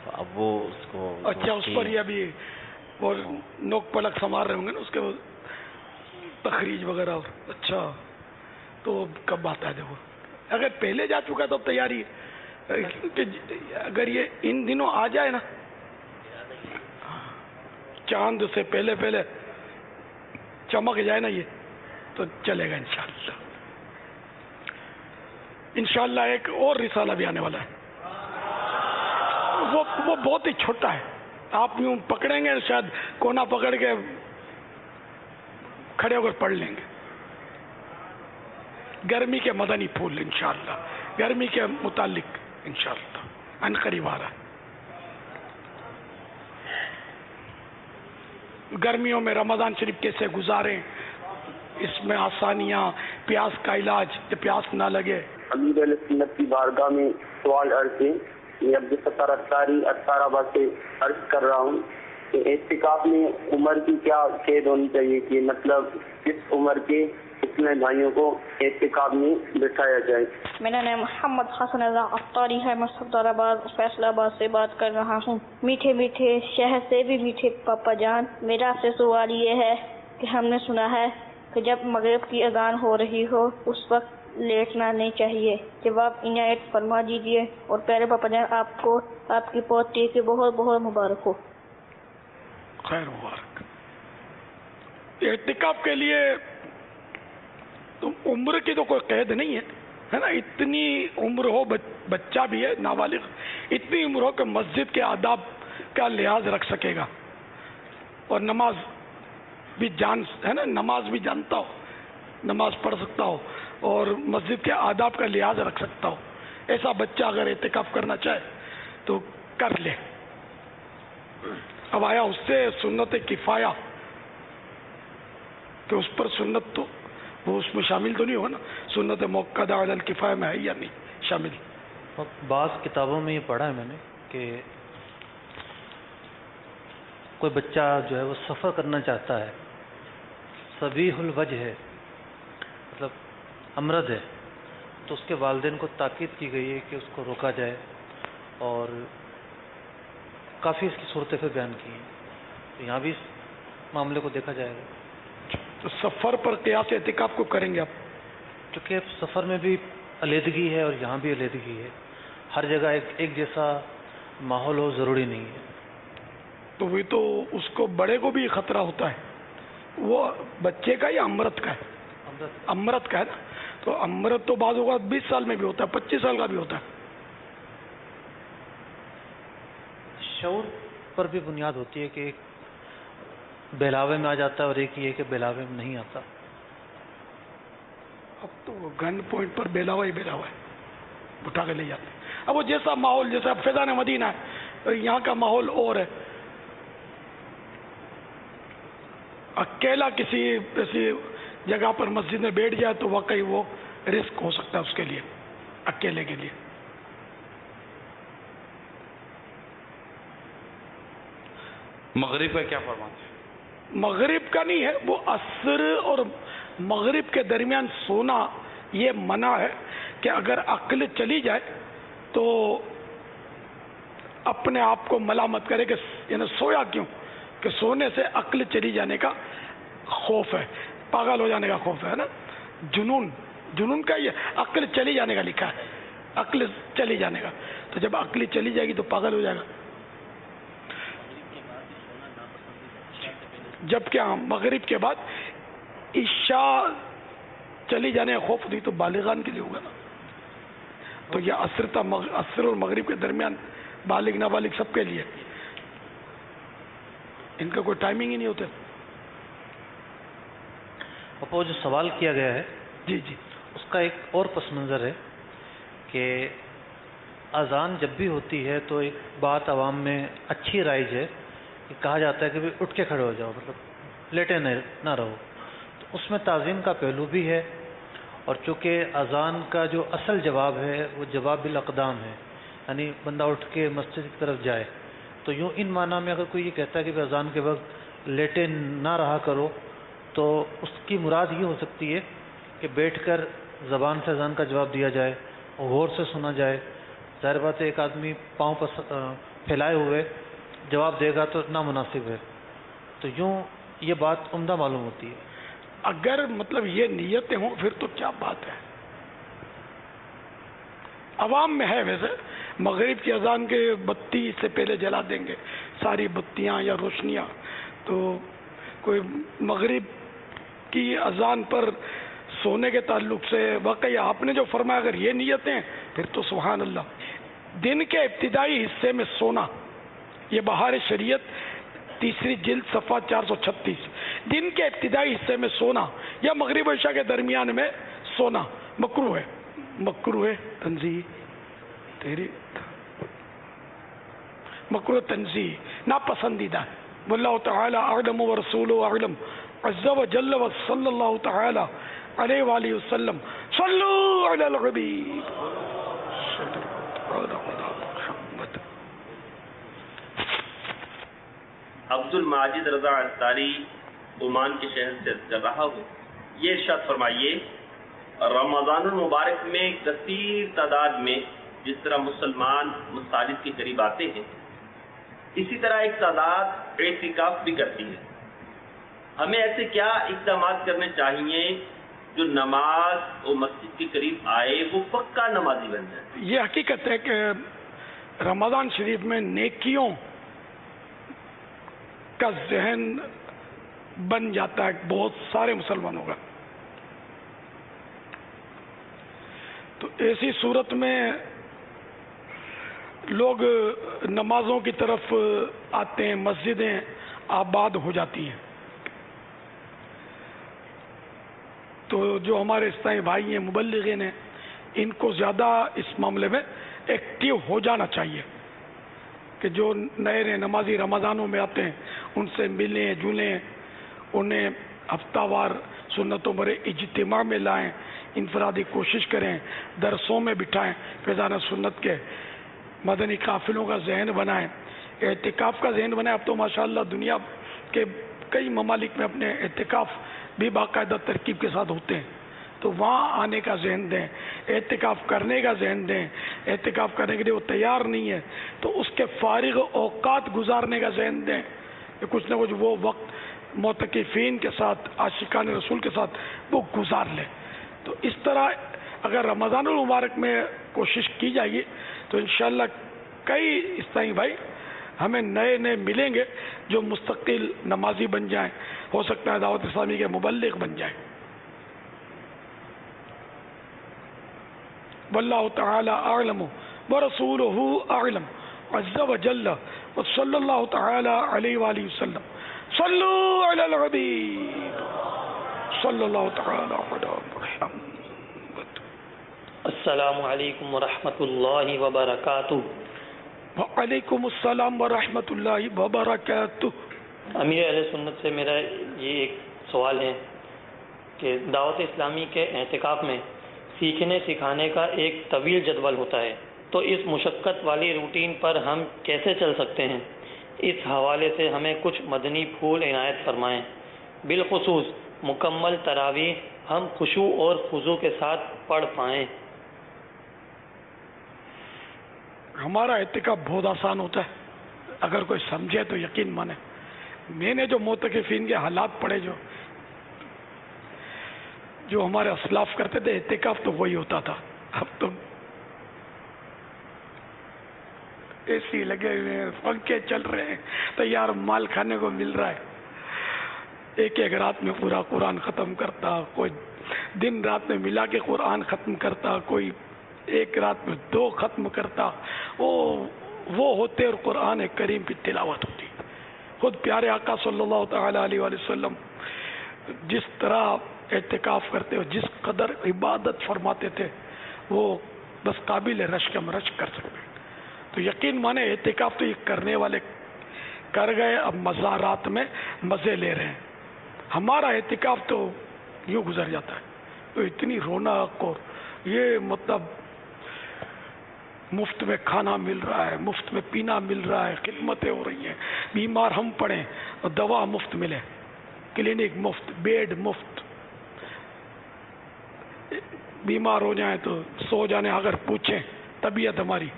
تو اب وہ اس کو اچھا اس پر یہ ابھی وہ نوک پلک سنوار رہے ہوں گے نا اس کے تخریج وغیرہ۔ اچھا تو کب آتا ہے؟ دیکھو اگر پہلے جا چکا تو اب تیاری کہ اگر یہ ان دنوں آ جائے نا، چاند سے پہلے پہلے چمک جائے نا یہ، تو چلے گا انشاءاللہ۔ انشاءاللہ ایک اور رسالہ بھی آنے والا ہے، وہ بہت ہی چھوٹا ہے، آپ یوں پکڑیں گے شاید کونا پکڑ کے کھڑے ہو کر پڑھ لیں گے۔ گرمی کے مدنی پھول انشاءاللہ، گرمی کے متعلق انشاءاللہ ان قریب آ رہا ہے۔ گرمیوں میں رمضان شریف کیسے گزاریں، اس میں آسانیاں، پیاس کا علاج کہ پیاس نہ لگے۔ امیر علیہ سنت کی بارگاہ میں سوال عرض ہے، میں عبدالستار اطاری اطار آباد سے عرض کر رہا ہوں کہ اعتکاف میں عمر کی کیا قید ہونی چاہیے، کہ مطلب کس عمر کے کتنے بھائیوں کو اعتکاف میں بٹھایا جائے؟ میرا نام محمد حسن رضا اطاری ہے، میں صفدر آباد فیصلہ آباد سے بات کر رہا ہوں۔ میٹھے میٹھے شہد سے بھی میٹھے پاپا جان، میرا آپ سے سوال یہ ہے کہ ہم نے سنا ہے کہ جب مغرب کی اذان ہو رہی ہو اس وقت لیٹنا نہیں چاہیے، جواب عنایت فرما دیجیے، اور پیارے پاپا جان آپ کو آپ کی پوتی کے بہت بہت مبارک ہو۔ خیر مبارک۔ اعتکاف کے لیے تو عمر کی تو کوئی قید نہیں ہے نا، اتنی عمر ہو، بچہ بھی ہے نابالغ، اتنی عمر ہو کہ مسجد کے آداب کا لحاظ رکھ سکے گا اور نماز بھی ہے نا، نماز بھی جانتا ہو، نماز پڑھ سکتا ہو اور مسجد کے آداب کا لحاظ رکھ سکتا ہو، ایسا بچہ اگر اعتکاف کرنا چاہے تو کر لے۔ اب آیا اس سے سنت کفایہ کہ اس پر سنت تو وہ اس میں شامل تو نہیں ہوگا نا، سنت موقدہ علی الکفایہ میں ہے یا نہیں شامل؟ بعض کتابوں میں یہ پڑھا ہے میں نے کہ کوئی بچہ جو ہے وہ سفر کرنا چاہتا ہے، صبیح الوجہ ہے، مطلب امرد ہے، تو اس کے والدین کو تاکید کی گئی ہے کہ اس کو روکا جائے، اور کافی اس کی صورتیں پہ بیان کی ہیں، تو یہاں بھی اس معاملے کو دیکھا جائے گا۔ تو سفر پر قیاس اعتکاف کو کریں گے آپ؟ چونکہ سفر میں بھی علیحدگی ہے اور یہاں بھی علیحدگی ہے، ہر جگہ ایک جیسا ماحول ہو ضروری نہیں ہے۔ تو وہ تو اس کو بڑے کو بھی خطرہ ہوتا ہے، وہ بچے کا یا امرت کا ہے؟ امرت کا ہے نا، تو امرت تو بعض اوقات 20 سال میں بھی ہوتا ہے، 25 سال کا بھی ہوتا ہے۔ شعور پر بھی بنیاد ہوتی ہے کہ ایک بہلاوے میں آ جاتا ہے اور ایک یہ کہ بہلاوے میں نہیں آتا۔ اب تو گن پوائنٹ پر بہلاوا ہی بہلاوا ہے، اٹھا کے لے جاتے ہیں۔ اب وہ جیسا ماحول، جیسا فیضان مدینہ ہے، یہاں کا ماحول اور ہے، اکیلا کسی ایسی جگہ پر مسجد میں بیٹھ جائے تو واقعی وہ رسک ہو سکتا ہے اس کے لیے، اکیلے کے لیے۔ مغرب کا کیا فرماتے ہیں؟ مغرب کا نہیں ہے، وہ عصر اور مغرب کے درمیان سونا یہ منع ہے کہ اگر عقل چلی جائے تو اپنے آپ کو ملامت کرے کہ یعنی سویا کیوں، کہ سونے سے عقل چلی جانے کا خوف ہے، پاگل ہو جانے کا خوف ہے نا، جنون کا یہ عقل چلی جانے کا لکھا ہے، عقل چلی جانے کا، تو جب عقل چلی جائے گی تو پاگل ہو جائے گا۔ جبکہ مغرب کے بعد عشاء چلی جانے کا خوف نہیں تو بالغان کے لیے ہوگا نا، تو یہ عصر اور مغرب کے درمیان بالغ نابالغ سب کے لیے، ان کا کوئی ٹائمنگ ہی نہیں ہوتا۔ وہ جو سوال کیا گیا ہے جی جی، اس کا ایک اور پس منظر ہے کہ اذان جب بھی ہوتی ہے تو ایک بات عوام میں اچھی رائج ہے کہ کہا جاتا ہے کہ بھی اٹھ کے کھڑے ہو جاؤ، مطلب لیٹے نہ رہو، تو اس میں تعظیم کا پہلو بھی ہے، اور چونکہ اذان کا جو اصل جواب ہے وہ جواب بالاقدام ہے، یعنی بندہ اٹھ کے مسجد کی طرف جائے، تو یوں ان معنی میں اگر کوئی یہ کہتا ہے کہ اذان کے وقت لیٹے نہ رہا کرو تو اس کی مراد یہ ہو سکتی ہے کہ بیٹھ کر زبان سے اذان کا جواب دیا جائے اور غور سے سنا جائے۔ ظاہر بات ہے ایک آدمی پاؤں پر پھیلائے ہوئے جواب دے گا تو نامناسب ہے، تو یوں یہ بات عمدہ معلوم ہوتی ہے۔ اگر مطلب یہ نیتیں ہوں پھر تو کیا بات ہے، عوام میں ہے ویسے مغرب کی اذان کے بتی سے پہلے جلا دیں گے ساری بتیاں یا روشنیاں، تو کوئی مغرب کی اذان پر سونے کے تعلق سے واقعی آپ نے جو فرمایا اگر یہ نیتیں پھر تو سبحان اللہ. دن کے ابتدائی حصے میں سونا، یہ بہار شریعت 3 جلد صفحہ 436. دن کے ابتدائی حصے میں سونا یا مغرب و عشاء کے درمیان میں سونا مکروہ ہے. مکروہ تنزیہ تیری مکروہ تنزیہ ناپسندیدہ ہے. واللہ تعالی اعلم ورسولہ اعلم عز و جل و صلی اللہ تعالی علیہ وآلہ وسلم. صلو علی الحبیب. عبد الماجد رضا اتاری عمان کے شہر سے کر رہا ہوں. یہ ارشاد فرمائیے، رمضان المبارک میں کثیر تعداد میں جس طرح مسلمان مساجد کے قریب آتے ہیں، اسی طرح ایک تعداد اعتکاف بھی کرتی ہے. ہمیں ایسے کیا اقدامات کرنے چاہیے جو نماز اور مسجد کے قریب آئے وہ پکا نمازی بن جائے؟ یہ حقیقت ہے کہ رمضان شریف میں نیکیوں کا ذہن بن جاتا ہے بہت سارے مسلمانوں کا. تو ایسی صورت میں لوگ نمازوں کی طرف آتے ہیں، مسجدیں آباد ہو جاتی ہیں. تو جو ہمارے اسلامی بھائی ہیں، مبلغین ہیں، ان کو زیادہ اس معاملے میں ایکٹیو ہو جانا چاہیے کہ جو نئے نئے نمازی رمضانوں میں آتے ہیں ان سے ملیں جلیں، انہیں ہفتہ وار سنتوں پر اجتماع میں لائیں، انفرادی کوشش کریں، درسوں میں بٹھائیں، فیضان سنت کے مدنی قافلوں کا ذہن بنائیں، اعتکاف کا ذہن بنائیں. اب تو ماشاءاللہ دنیا کے کئی ممالک میں اپنے اعتکاف بھی باقاعدہ ترکیب کے ساتھ ہوتے ہیں، تو وہاں آنے کا ذہن دیں، اعتکاف کرنے کا ذہن دیں. اعتکاف کرنے کے لیے وہ تیار نہیں ہے تو اس کے فارغ اوقات گزارنے کا ذہن دیں کہ کچھ نہ کچھ وہ وقت معتکفین کے ساتھ، عاشقان رسول کے ساتھ وہ گزار لیں. تو اس طرح اگر رمضان المبارک میں کوشش کی جائے تو انشاءاللہ کئی اسلامی بھائی ہمیں نئے نئے ملیں گے جو مستقل نمازی بن جائیں، ہو سکتا ہے دعوت اسلامی کے مبلغ بن جائیں. واللہ تعالی اعلم ورسولہ اعلم عز و جل وصلی اللہ تعالی علیہ وآلہ وسلم. صلو علی الحبیب صلی اللہ تعالی علی محمد. السلام علیکم ورحمۃ اللہ وبرکاتہ. وعلیکم السلام ورحمۃ اللہ وبرکاتہ. امیر اہل سنت سے میرا یہ ایک سوال ہے کہ دعوت اسلامی کے اعتکاف میں سیکھنے سکھانے کا ایک طویل جدول ہوتا ہے، تو اس مشقت والی روٹین پر ہم کیسے چل سکتے ہیں؟ اس حوالے سے ہمیں کچھ مدنی پھول عنایت فرمائیں. بالخصوص مکمل تراویح ہم خشوع اور خضوع کے ساتھ پڑھ پائیں. ہمارا اعتکاف بہت آسان ہوتا ہے اگر کوئی سمجھے تو یقین مانے. میں نے جو معتکفین کے حالات پڑھے جو ہمارے اسلاف کرتے تھے، اعتکاف تو وہی ہوتا تھا. اب تو اے سی لگے ہوئے ہیں، پنکھے چل رہے ہیں، تیار مال کھانے کو مل رہا ہے. ایک ایک رات میں پورا قرآن ختم کرتا، کوئی دن رات میں ملا کے قرآن ختم کرتا، کوئی ایک رات میں 2 ختم کرتا. وہ ہوتے اور قرآن کریم کی تلاوت ہوتی. خود پیارے آقا صلی اللہ تعالی علیہ وآلہ وسلم جس طرح اعتکاف کرتے اور جس قدر عبادت فرماتے تھے وہ بس قابل رشک رشک کر سکتے. تو یقین مانے اعتکاف تو یہ کرنے والے کر گئے، اب مزارات میں مزے لے رہے ہیں. ہمارا اعتکاف تو یوں گزر جاتا ہے، تو اتنی رونق اور یہ مطلب مفت میں کھانا مل رہا ہے، مفت میں پینا مل رہا ہے، خدمتیں ہو رہی ہیں، بیمار ہم پڑیں اور دوا مفت ملے، کلینک مفت، بیڈ مفت. بیمار ہو جائیں تو سو جانے، اگر پوچھیں طبیعت ہماری،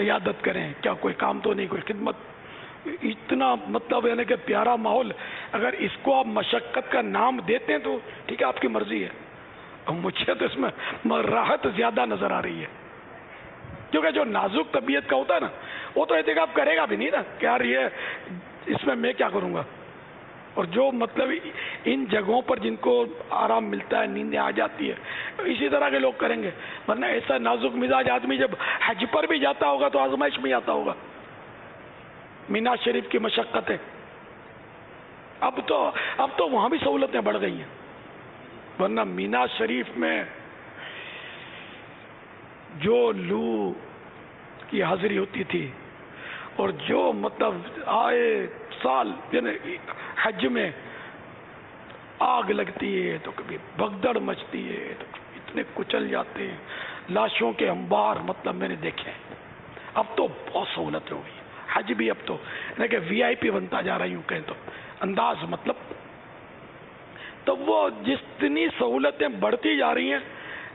عیادت کریں، کیا کوئی کام تو نہیں، کوئی خدمت. اتنا مطلب یعنی کہ پیارا ماحول. اگر اس کو آپ مشقت کا نام دیتے ہیں تو ٹھیک ہے، آپ کی مرضی ہے. اور مجھے تو اس میں راحت زیادہ نظر آ رہی ہے. کیونکہ جو نازک طبیعت کا ہوتا ہے نا وہ تو احتکاف کرے گا بھی نہیں نا کہ یار یہ اس میں کیا کروں گا. اور جو مطلب ان جگہوں پر جن کو آرام ملتا ہے, نیندیں آ جاتی ہے, اسی طرح کے لوگ کریں گے. ورنہ ایسا نازک مزاج آدمی جب حج پر بھی جاتا ہوگا تو آزمائش میں آتا ہوگا. مینا شریف کی مشقت ہے, اب تو وہاں بھی سہولتیں بڑھ گئی ہیں. ورنہ مینا شریف میں جو لو کی حاضری ہوتی تھی اور جو مطلب آئے سال یعنی حج میں آگ لگتی ہے تو کبھی بگدڑ مچتی ہے تو اتنے کچل جاتے ہیں, لاشوں کے انبار مطلب میں نے دیکھے. اب تو بہت سہولت ہو گئی. حج بھی اب تو کہ وی آئی پی بنتا جا رہا ہوں کہیں تو انداز مطلب. تو وہ جتنی سہولتیں بڑھتی جا رہی ہیں,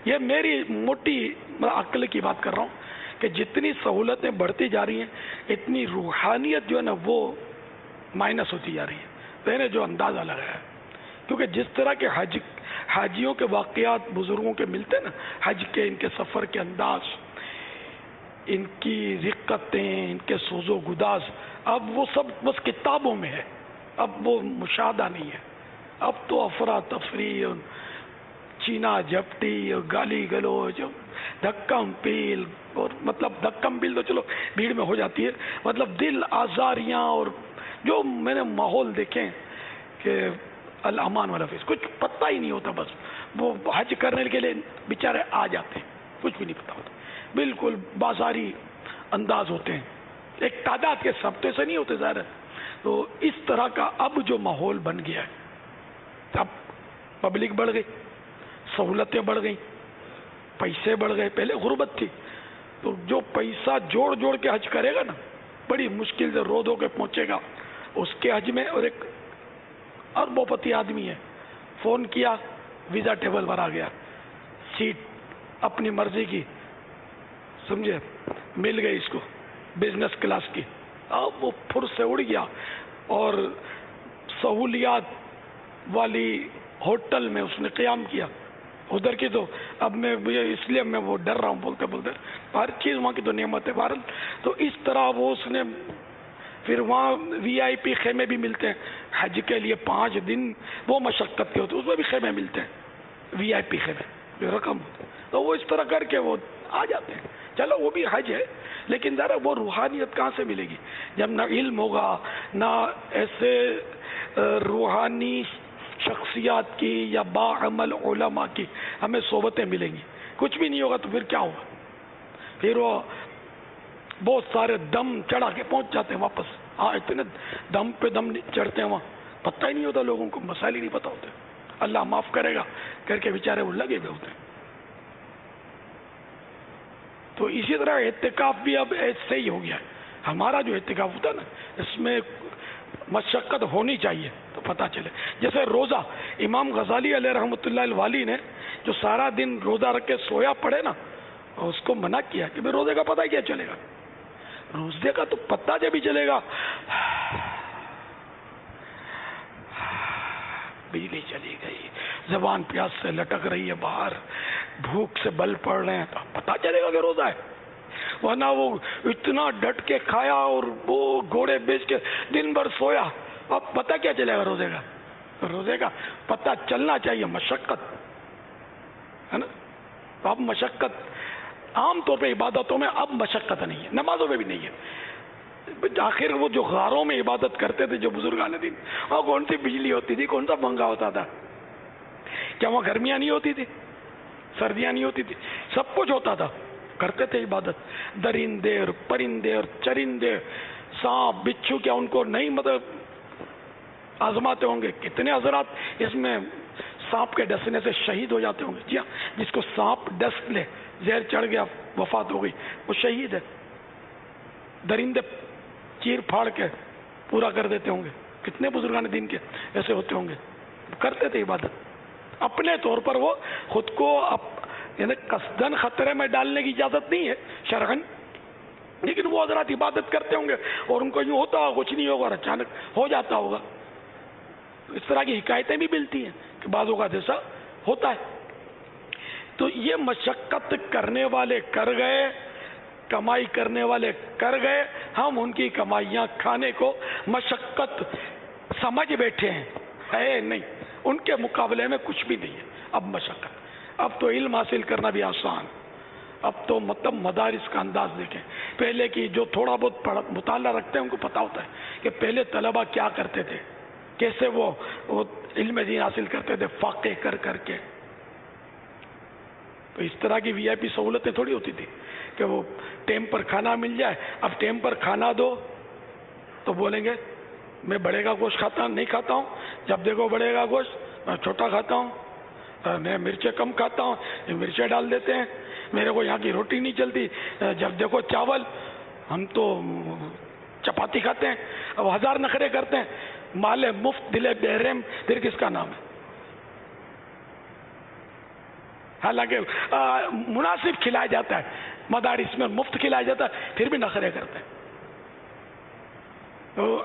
یہ میری موٹی عقل کی بات کر رہا ہوں کہ جتنی سہولتیں بڑھتی جا رہی ہیں اتنی روحانیت جو ہے نا وہ مائنس ہوتی جا رہی ہے. میں نے جو اندازہ لگایا ہے, کیونکہ جس طرح کے حاجیوں کے واقعات بزرگوں کے ملتے ہیں نا, حج کے ان کے سفر کے انداز, ان کی رقتیں, ان کے سوز و گداز, اب وہ سب بس کتابوں میں ہے, اب وہ مشاہدہ نہیں ہے. اب تو افراتفری, چینا جھپٹی اور گالی گلوچ, دھکم پیل, اور مطلب دھکم پیل تو چلو بھیڑ میں ہو جاتی ہے, مطلب دل آزاریاں, اور جو میں نے ماحول دیکھے کہ الامان والا فیس, کچھ پتہ ہی نہیں ہوتا. بس وہ حج کرنے کے لیے بیچارے آ جاتے ہیں, کچھ بھی نہیں پتہ ہوتا, بالکل بازاری انداز ہوتے ہیں. ایک تعداد کے سب تو ایسے نہیں ہوتے ظاہر ہے. تو اس طرح کا اب جو ماحول بن گیا ہے, اب پبلک بڑھ گئی, سہولتیں بڑھ گئیں, پیسے بڑھ گئے. پہلے غربت تھی تو جو پیسہ جوڑ کے حج کرے گا نا, بڑی مشکل سے رو دھو کے پہنچے گا اس کے حج میں. اور ایک اربوپتی آدمی ہے, فون کیا ویزا ٹیبل پر آ گیا, سیٹ اپنی مرضی کی, سمجھے, مل گئی اس کو بزنس کلاس کی. اب وہ پھر سے اڑ گیا اور سہولیات والی ہوٹل میں اس نے قیام کیا. ادھر کی تو اب میں اس لیے میں وہ ڈر رہا ہوں بولتے ہر چیز وہاں کی تو نعمت ہے بہرحال. تو اس طرح وہ اس نے پھر وہاں وی آئی پی خیمے بھی ملتے ہیں حج کے لیے 5 دن, وہ مشقت کے ہوتے, اس میں بھی خیمے ملتے ہیں وی آئی پی خیمے جو رقم ہوتے, تو وہ اس طرح کر کے وہ آ جاتے ہیں. چلو وہ بھی حج ہے, لیکن ذرا وہ روحانیت کہاں سے ملے گی جب نہ علم ہوگا, نہ ایسے روحانی شخصیات کی یا باعمل علماء کی ہمیں صحبتیں ملیں گی. کچھ بھی نہیں ہوگا تو پھر کیا ہوگا؟ پھر وہ بہت سارے دم چڑھا کے پہنچ جاتے ہیں واپس. ہاں اتنے دم پہ دم چڑھتے ہیں وہاں, پتہ ہی نہیں ہوتا لوگوں کو, مسائل ہی نہیں پتہ ہوتے. اللہ معاف کرے گا کر کے بیچارے وہ لگے ہوئے ہوتے ہیں. تو اسی طرح اعتکاف بھی اب ایسے ہی ہو گیا ہے. ہمارا جو اعتکاف ہوتا ہے نا, اس میں مشقت ہونی چاہیے تو پتہ چلے. جیسے روزہ, امام غزالی علیہ رحمۃ اللہ الوالی نے جو سارا دن روزہ رکھ کے سویا پڑے نا, اس کو منع کیا کہ روزے کا پتہ کیا چلے گا. روزے کا تو پتہ جب ہی چلے گا, بجلی چلی گئی, زبان پیاس سے لٹک رہی ہے باہر, بھوک سے بل پڑ رہے ہیں, تو پتہ چلے گا کہ روزہ ہے. ورنہ وہ اتنا ڈٹ کے کھایا اور وہ گھوڑے بیچ کے دن بھر سویا, اب پتہ کیا چلے گا روزے کا؟ روزے کا پتہ چلنا چاہیے, مشقت ہے نا. تو اب مشقت عام طور پہ عبادتوں میں اب مشقت نہیں ہے, نمازوں میں بھی نہیں ہے. آخر وہ جو غاروں میں عبادت کرتے تھے جو بزرگان دین, اور کون سی بجلی ہوتی تھی, کون سا پنکھا ہوتا تھا, کیا وہاں گرمیاں نہیں ہوتی تھی, سردیاں نہیں ہوتی تھی, سب کچھ ہوتا تھا, کرتے تھے عبادت. درندے اور پرندے اور چرندے, سانپ بچھو, کیا ان کو نہیں مطلب آزماتے ہوں گے؟ کتنے حضرات اس میں سانپ کے ڈسنے سے شہید ہو جاتے ہوں گے. جی ہاں, جس کو سانپ ڈس لے, زہر چڑھ گیا, وفات ہو گئی, وہ شہید ہے. درندے چیر پھاڑ کے پورا کر دیتے ہوں گے. کتنے بزرگان دین کے ایسے ہوتے ہوں گے, کرتے تھے عبادت اپنے طور پر. وہ خود کو یعنی قصدن خطرے میں ڈالنے کی اجازت نہیں ہے شرعن, لیکن وہ حضرات عبادت کرتے ہوں گے اور ان کو یوں ہوتا ہوگا کچھ نہیں ہوگا اور اچانک ہو جاتا ہوگا. اس طرح کی حکایتیں بھی ملتی ہیں کہ بعضوں کا جیسا ہوتا ہے. تو یہ مشقت کرنے والے کر گئے, کمائی کرنے والے کر گئے، ہم ان کی کمائیاں کھانے کو مشقت سمجھ بیٹھے ہیں، ہے نہیں، ان کے مقابلے میں کچھ بھی نہیں ہے اب مشقت۔ اب تو علم حاصل کرنا بھی آسان، اب تو مطلب مدارس کا انداز دیکھیں، پہلے کی جو تھوڑا بہت مطالعہ رکھتے ہیں ان کو پتا ہوتا ہے کہ پہلے طلبہ کیا کرتے تھے، کیسے وہ علم دین حاصل کرتے تھے فاقے کر کر کے۔ تو اس طرح کی وی آئی پی سہولتیں تھوڑی ہوتی تھی کہ وہ ٹائم پر کھانا مل جائے۔ اب ٹائم پر کھانا دو تو بولیں گے میں بڑے کا گوشت نہیں کھاتا ہوں، جب دیکھو بڑے کا گوشت میں چھوٹا کھاتا ہوں، میں مرچیں کم کھاتا ہوں، یہ مرچیں ڈال دیتے ہیں، میرے کو یہاں کی روٹی نہیں چلتی، جب دیکھو چاول، ہم تو چپاتی کھاتے ہیں۔ اب ہزار نخرے کرتے ہیں، مال مفت دل بحرم پھر کس کا نام ہے؟ حالانکہ مناسب کھلایا جاتا ہے، مدارس میں مفت کھلایا جاتا ہے، پھر بھی نخرے کرتے ہیں۔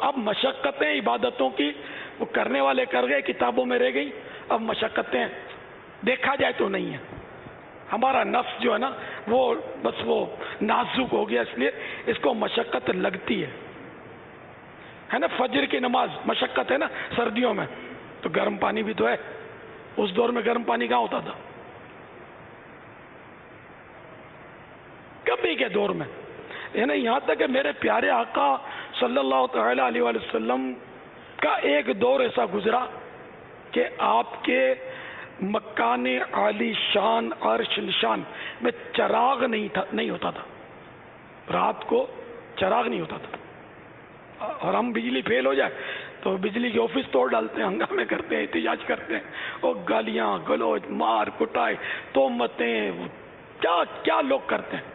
اب مشقتیں عبادتوں کی وہ کرنے والے کر گئے، کتابوں میں رہ گئی، اب مشقتیں دیکھا جائے تو نہیں ہے۔ ہمارا نفس جو ہے نا وہ بس وہ نازک ہو گیا، اس لیے اس کو مشقت لگتی ہے نا۔ فجر کی نماز مشقت ہے نا سردیوں میں، تو گرم پانی بھی تو ہے، اس دور میں گرم پانی کہاں ہوتا تھا؟ کبھی کے دور میں، یعنی یہاں تک کہ میرے پیارے آقا صلی اللہ تعالی علیہ وسلم کا ایک دور ایسا گزرا کہ آپ کے مکان عالی شان عرش نشان میں چراغ نہیں ہوتا تھا، رات کو چراغ نہیں ہوتا تھا، اور ہم بجلی فیل ہو جائے تو بجلی کے آفس توڑ ڈالتے ہیں، ہنگامے کرتے ہیں، احتجاج کرتے ہیں، اور گالیاں گلوچ مار کٹائے تہمتیں کیا کیا لوگ کرتے ہیں،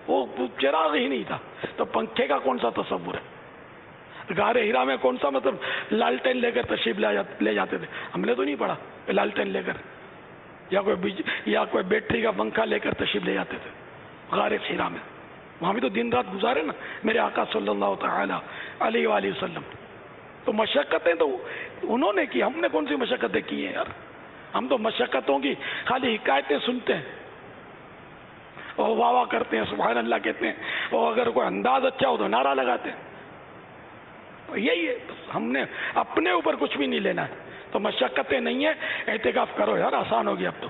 وہ چراغ ہی نہیں تھا، تو پنکھے کا کون سا تصور ہے؟ غار ہیرا میں کون سا مطلب لالٹین لے کر تشریف لے جاتے تھے؟ ہم نے تو نہیں پڑھا لالٹین لے کر، یا کوئی بیٹری کا پنکھا لے کر تشریف لے جاتے تھے غار ہیرا میں، وہاں بھی تو دن رات گزارے نا میرے آقا صلی اللہ تعالی علیہ وآلہ وسلم۔ تو مشقتیں تو انہوں نے کی، ہم نے کون سی مشقتیں کی ہیں یار؟ ہم تو مشقتوں کی خالی حکایتیں سنتے ہیں اور واہ واہ کرتے ہیں، سبحان اللہ کہتے ہیں، اور اگر کوئی انداز اچھا ہو تو نعرہ لگاتے ہیں۔ یہی ہے، ہم نے اپنے اوپر کچھ بھی نہیں لینا ہے، تو مشقتیں نہیں ہیں، اعتکاف کرو یار، آسان ہو گیا اب تو،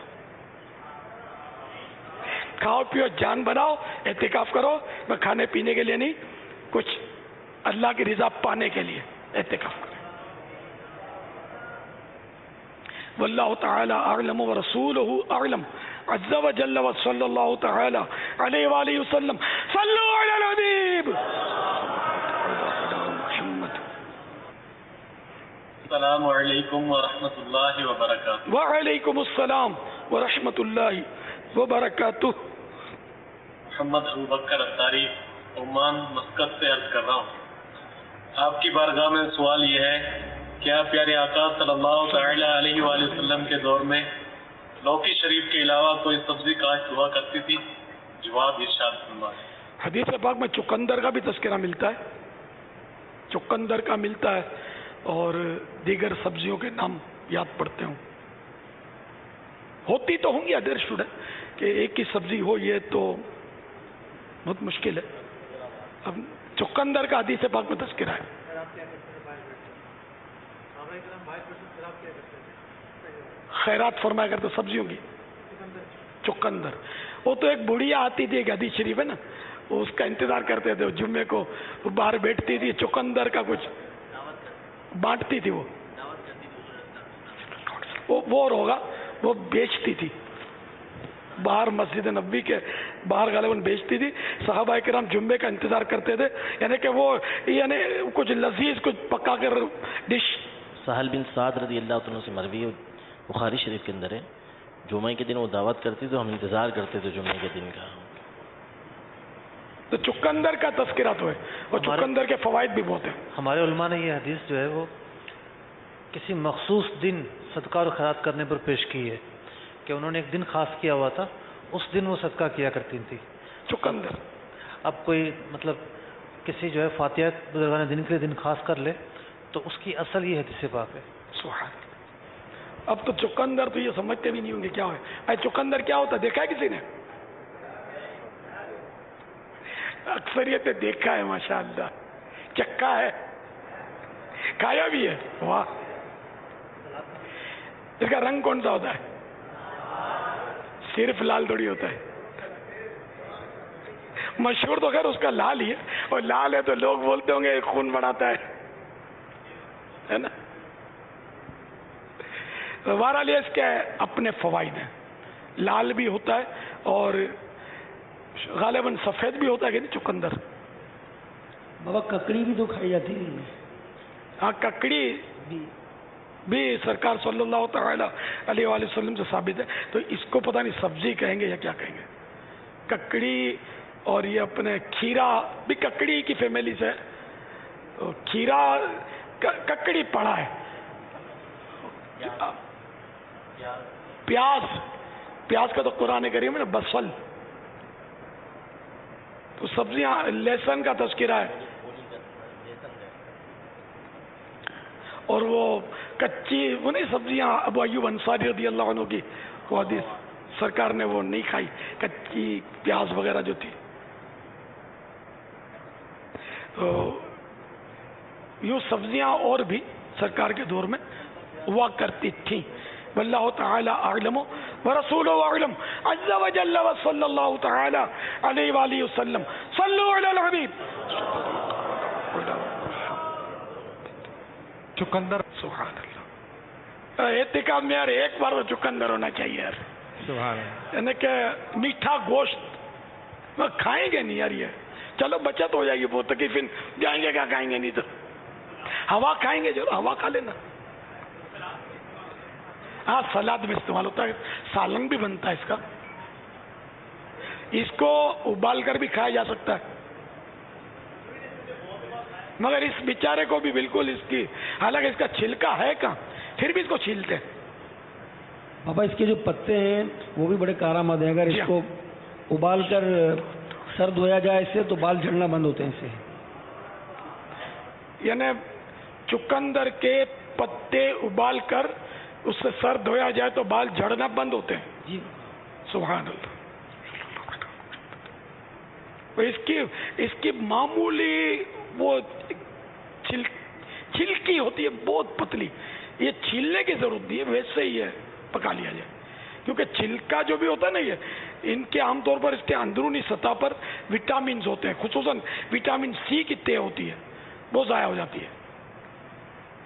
کھاؤ پیو جان بناؤ، اعتکاف کرو، میں کھانے پینے کے لیے نہیں، کچھ اللہ کی رضا پانے کے لیے اعتکاف کرو۔ واللہ تعالی اعلم ورسولہ اعلم عز وجل وصلی اللہ تعالی علیہ وآلہ وسلم۔ صلو علی الحبیب۔ السلام علیکم ورحمۃ اللہ وبرکاتہ۔ وعلیکم السلام ورحمۃ اللہ وبرکاتہ۔ محمد ابوبکر اتاری، عمان مسقط سے عرض کر رہا ہوں، آپ کی بارگاہ میں سوال یہ ہے، کیا پیارے آقا صلی اللہ تعالی علیہ وآلہ وسلم کے دور میں لوکی شریف کے علاوہ کوئی سبزی کاشت ہوا کرتی تھی؟ جواب ارشاد فرمائیں۔ حدیث پاک میں چقندر کا بھی تذکرہ ملتا ہے، چقندر کا ملتا ہے، اور دیگر سبزیوں کے نام یاد پڑتے ہوں، ہوتی تو ہوں گی، ادر شوڈ ہے کہ ایک ہی سبزی ہو، یہ تو بہت مشکل ہے۔ اب چقندر کا حدیث پاک میں تذکرہ ہے۔ خیرات فرمایا کرتے سبزیوں کی، چقندر، وہ تو ایک بڑھیا آتی تھی، ایک حدیث شریف ہے نا، وہ اس کا انتظار کرتے تھے، جمعے کو باہر بیٹھتی تھی، چقندر کا کچھ بانٹتی تھی، وہ ہوگا، وہ بیچتی تھی باہر مسجد نبوی کے باہر غالباً بیچتی تھی، صحابہ کرام جمعے کا انتظار کرتے تھے، یعنی کہ وہ یعنی کچھ لذیذ کچھ پکا کر ڈش۔ سہل بن سعد رضی اللہ عنہ سے مروی ہے، بخاری شریف کے اندر ہے، جمعہ کے دن وہ دعوت کرتی تو ہم انتظار کرتے تھے جمعہ کے دن کا۔ تو چقندر کا تذکرہ تو ہے، اور چقندر کے فوائد بھی بہت ہیں۔ ہمارے علماء نے یہ حدیث جو ہے وہ کسی مخصوص دن صدقہ اور خیرات کرنے پر پیش کی ہے، کہ انہوں نے ایک دن خاص کیا ہوا تھا، اس دن وہ صدقہ کیا کرتی تھی چقندر۔ اب کوئی مطلب کسی جو ہے فاتحہ بزرگان دن کے لیے دن خاص کر لے تو اس کی اصل یہ حدیث پاک ہے۔ سبحان اللہ۔ اب تو چقندر تو یہ سمجھتے بھی نہیں ہوں گے کیا ہے، چقندر کیا ہوتا ہے، دیکھا ہے کسی نے؟ اکثریت نے دیکھا ہے ماشاءاللہ، چکھا ہے، کھایا بھی ہے. واہ. اس کا رنگ کون سا ہوتا ہے؟ صرف لال تھوڑی ہوتا ہے. مشہور تو خیر اس کا لال ہی ہے، اور لال ہے تو لوگ بولتے ہوں گے خون بڑھاتا ہے نا. بہرحال اس کے اپنے فوائد ہیں. لال بھی ہوتا ہے اور غالباً سفید بھی ہوتا ہے کہ نہیں چقندر. بابا ککڑی بھی تو کھائی جاتی ہے. ہاں ککڑی بھی سرکار صلی اللہ تعالی علیہ وآلہ وسلم سے ثابت ہے. تو اس کو پتہ نہیں سبزی کہیں گے یا کیا کہیں گے. ککڑی اور یہ اپنے کھیرا بھی ککڑی کی فیملی سے ہے. کھیرا ککڑی پڑا ہے. پیاز کا تو قرآن کریم ہے نا، بصل. تو سبزیاں، لہسن کا تذکرہ ہے. اور وہ کچی وہ نہیں سبزیاں، ابو ایوب انصاری رضی اللہ عنہ کی وہ حدیث، سرکار نے وہ نہیں کھائی، کچی پیاز وغیرہ جو تھی. تو یوں سبزیاں اور بھی سرکار کے دور میں ہوا کرتی تھیں. واللہ تعالی اعلم ورسولہ اعلم عز وجل وصلی اللہ تعالی علیہ وآلہ وسلم. صلوا علی الحبیب. چقندر. سبحان اللہ. اعتکاف میں یار ایک بار تو چقندر ہونا چاہیے یار. سبحان اللہ. یعنی کہ میٹھا گوشت کھائیں گے نہیں یار. یہ چلو بچت ہو جائے گی بہت تکلیفن جائیں گے کیا کھائیں گے نہیں تو ہوا کھائیں گے. چلو ہوا کھا لینا. ہاں سلاد میں استعمال ہوتا ہے. سالن بھی بنتا ہے اس کا. اس کو ابال کر بھی کھایا جا سکتا ہے. مگر اس بیچارے کو بھی بالکل اس کی، حالانکہ اس کا چھلکا ہے کہاں، پھر بھی اس کو چھیلتے ہیں. بابا اس کے جو پتے ہیں وہ بھی بڑے کارآمد ہیں. اگر اس کو ابال کر سر دھویا جائے اس سے تو بال جھڑنا بند ہوتے ہیں اس سے. یعنی چقندر کے پتے ابال کر اس سے سر دھویا جائے تو بال جھڑنا بند ہوتے ہیں. جی سبحان اللہ. اس کی معمولی وہ چھلکی ہوتی ہے بہت پتلی. یہ چھیلنے کی ضرورت نہیں ہے، ویسے ہی ہے پکا لیا جائے. کیونکہ چھلکا جو بھی ہوتا ہے نا، یہ ان کے عام طور پر اس کے اندرونی سطح پر وٹامنز ہوتے ہیں، خصوصاً وٹامن سی کی تہ ہوتی ہے، وہ ضائع ہو جاتی ہے.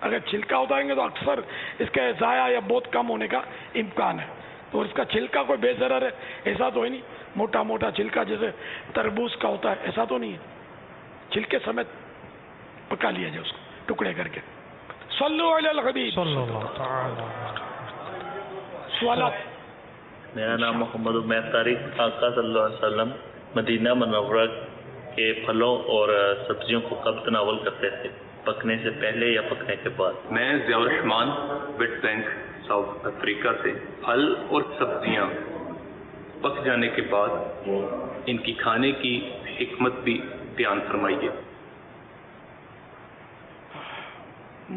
اگر چھلکا ہوتا ہے تو اکثر اس کے ضائع یا بہت کم ہونے کا امکان ہے. تو اس کا چھلکا کوئی بے ضرر ہے ایسا تو ہے نہیں. موٹا موٹا چھلکا جیسے تربوز کا ہوتا ہے ایسا تو نہیں ہے. چھلکے سمیت پکا لیا جائے اس کو ٹکڑے کر کے. صلو علی الحبیب. سوالات. میرا نام محمد عمیر طارق. آقا صلی اللہ علیہ وسلم مدینہ منورہ کے پھلوں اور سبزیوں کو کب تناول کرتے تھے؟ پکنے سے پہلے یا پکنے کے بعد؟ میں ضیاء الرحمان ویٹ بینک ساؤتھ افریقہ سے. پھل اور سبزیاں پک جانے کے بعد ان کی کھانے کی حکمت بھی بیان فرمائیے.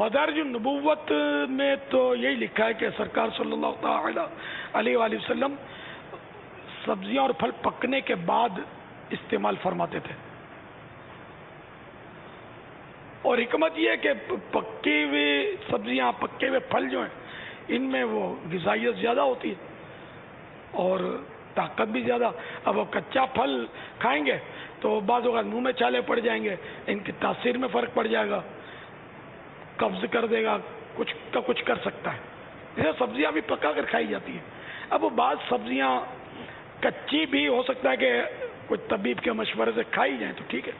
مدارج النبوت میں تو یہی لکھا ہے کہ سرکار صلی اللہ تعالی علیہ وآلہ وسلم سبزیاں اور پھل پکنے کے بعد استعمال فرماتے تھے. اور حکمت یہ ہے کہ پکی ہوئی سبزیاں، پکے ہوئے پھل جو ہیں ان میں وہ غذائیت زیادہ ہوتی ہے اور طاقت بھی زیادہ. اب وہ کچا پھل کھائیں گے تو بعض اوقات منہ میں چھالے پڑ جائیں گے، ان کی تاثیر میں فرق پڑ جائے گا، قبض کر دے گا، کچھ کا کچھ کر سکتا ہے. یہ سبزیاں بھی پکا کر کھائی جاتی ہیں. اب وہ بعض سبزیاں کچی بھی ہو سکتا ہے کہ کچھ طبیب کے مشورے سے کھائی جائیں تو ٹھیک ہے.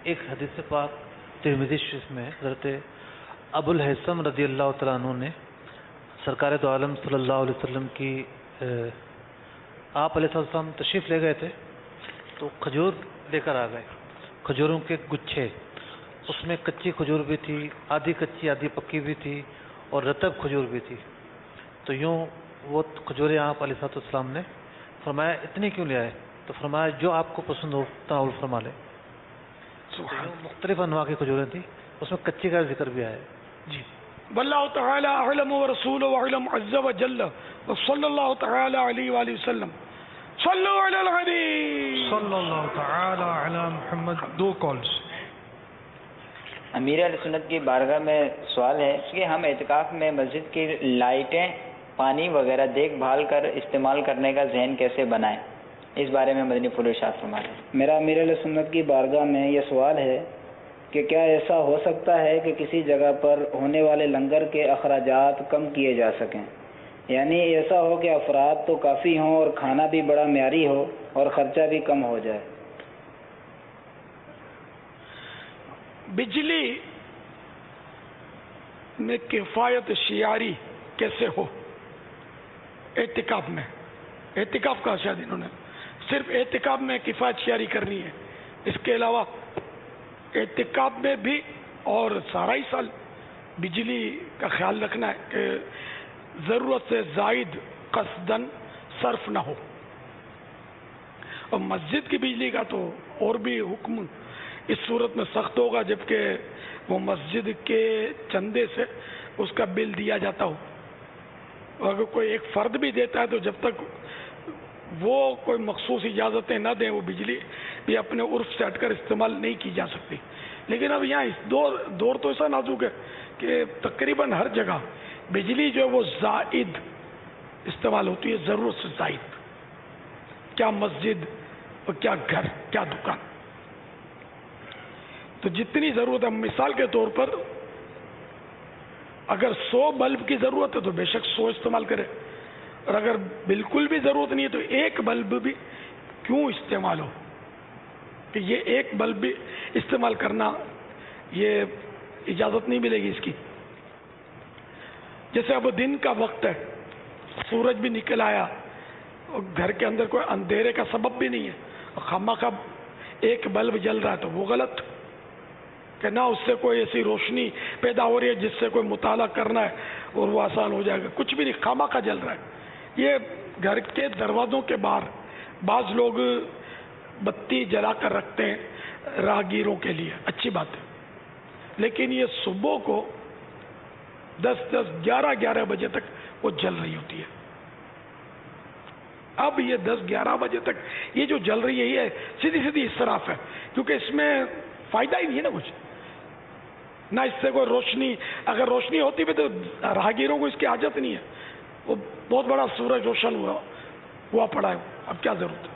ایک حدیث پاک ترمذی شریف میں حضرت ابو الحسم رضی اللہ تعالیٰ عنہ نے سرکار دو عالم صلی اللہ علیہ وسلم کی آپ علیہ السلام تشریف لے گئے تھے تو کھجور لے کر آ گئے. کھجوروں کے گچھے، اس میں کچی کھجور بھی تھی، آدھی کچی آدھی پکی بھی تھی، اور رطب کھجور بھی تھی. تو یوں وہ کھجوریں آپ علیہ السلام نے فرمایا اتنی کیوں لے آئے؟ تو فرمایا جو آپ کو پسند ہو تناول فرما لے. مختلف انواع کی کھجوریں تھیں، اس میں کچی کا ذکر بھی آیا. جی. واللہ تعالی اعلم ورسولہ اعلم عز وجل وصلی اللہ تعالی علیہ وآلہ وسلم. صلو علی الحبیب صلی اللہ تعالی علی محمد. 2 کالز. امیر علیہ سنت کی بارگاہ میں سوال ہے کہ ہم اعتکاف میں مسجد کی لائٹیں پانی وغیرہ دیکھ بھال کر استعمال کرنے کا ذہن کیسے بنائیں؟ اس بارے میں مدنی پھول ارشاد فرمائیں. میرا امیر علیہ سنت کی بارگاہ میں یہ سوال ہے کہ کیا ایسا ہو سکتا ہے کہ کسی جگہ پر ہونے والے لنگر کے اخراجات کم کیے جا سکیں؟ یعنی ایسا ہو کہ افراد تو کافی ہوں اور کھانا بھی بڑا معیاری ہو اور خرچہ بھی کم ہو جائے. بجلی میں کفایت شیاری کیسے ہو اعتکاف میں؟ اعتکاف کا شاید انہوں نے صرف اعتکاف میں کفایت شیاری کرنی ہے، اس کے علاوہ اعتکاف میں بھی اور سارا ہی سال بجلی کا خیال رکھنا ہے کہ ضرورت سے زائد قصدن صرف نہ ہو. اور مسجد کی بجلی کا تو اور بھی حکم اس صورت میں سخت ہوگا جبکہ وہ مسجد کے چندے سے اس کا بل دیا جاتا ہو. اور اگر کوئی ایک فرد بھی دیتا ہے تو جب تک وہ کوئی مخصوص اجازتیں نہ دیں وہ بجلی بھی اپنے عرف سے ہٹ کر استعمال نہیں کی جا سکتی. لیکن اب یہاں اس دور تو ایسا نازک ہے کہ تقریباً ہر جگہ بجلی جو ہے وہ زائد استعمال ہوتی ہے، ضرورت سے زائد. کیا مسجد اور کیا گھر، کیا دکان. تو جتنی ضرورت ہے، مثال کے طور پر اگر 100 بلب کی ضرورت ہے تو بے شک 100 استعمال کرے، اور اگر بالکل بھی ضرورت نہیں ہے تو ایک بلب بھی کیوں استعمال ہو، کہ یہ ایک بلب بھی استعمال کرنا یہ اجازت نہیں ملے گی اس کی. جیسے اب دن کا وقت ہے، سورج بھی نکل آیا اور گھر کے اندر کوئی اندھیرے کا سبب بھی نہیں ہے، خواہ ایک بلب جل رہا ہے تو وہ غلط کہ نہ اس سے کوئی ایسی روشنی پیدا ہو رہی ہے جس سے کوئی مطالعہ کرنا ہے اور وہ آسان ہو جائے گا. کچھ بھی نہیں، خواہ جل رہا ہے. یہ گھر کے دروازوں کے باہر بعض لوگ بتی جلا کر رکھتے ہیں راہگیروں کے لیے، اچھی بات ہے، لیکن یہ صبح کو 10 11 بجے تک وہ جل رہی ہوتی ہے. اب یہ 10 11 بجے تک یہ جو جل رہی ہے یہ سیدھی اسراف ہے، کیونکہ اس میں فائدہ ہی نہیں ہے نا کچھ، نہ اس سے کوئی روشنی. اگر روشنی ہوتی بھی تو راہگیروں کو اس کی حاجت نہیں ہے. وہ بہت بڑا سورج روشن ہوا پڑا ہے، اب کیا ضرورت ہے.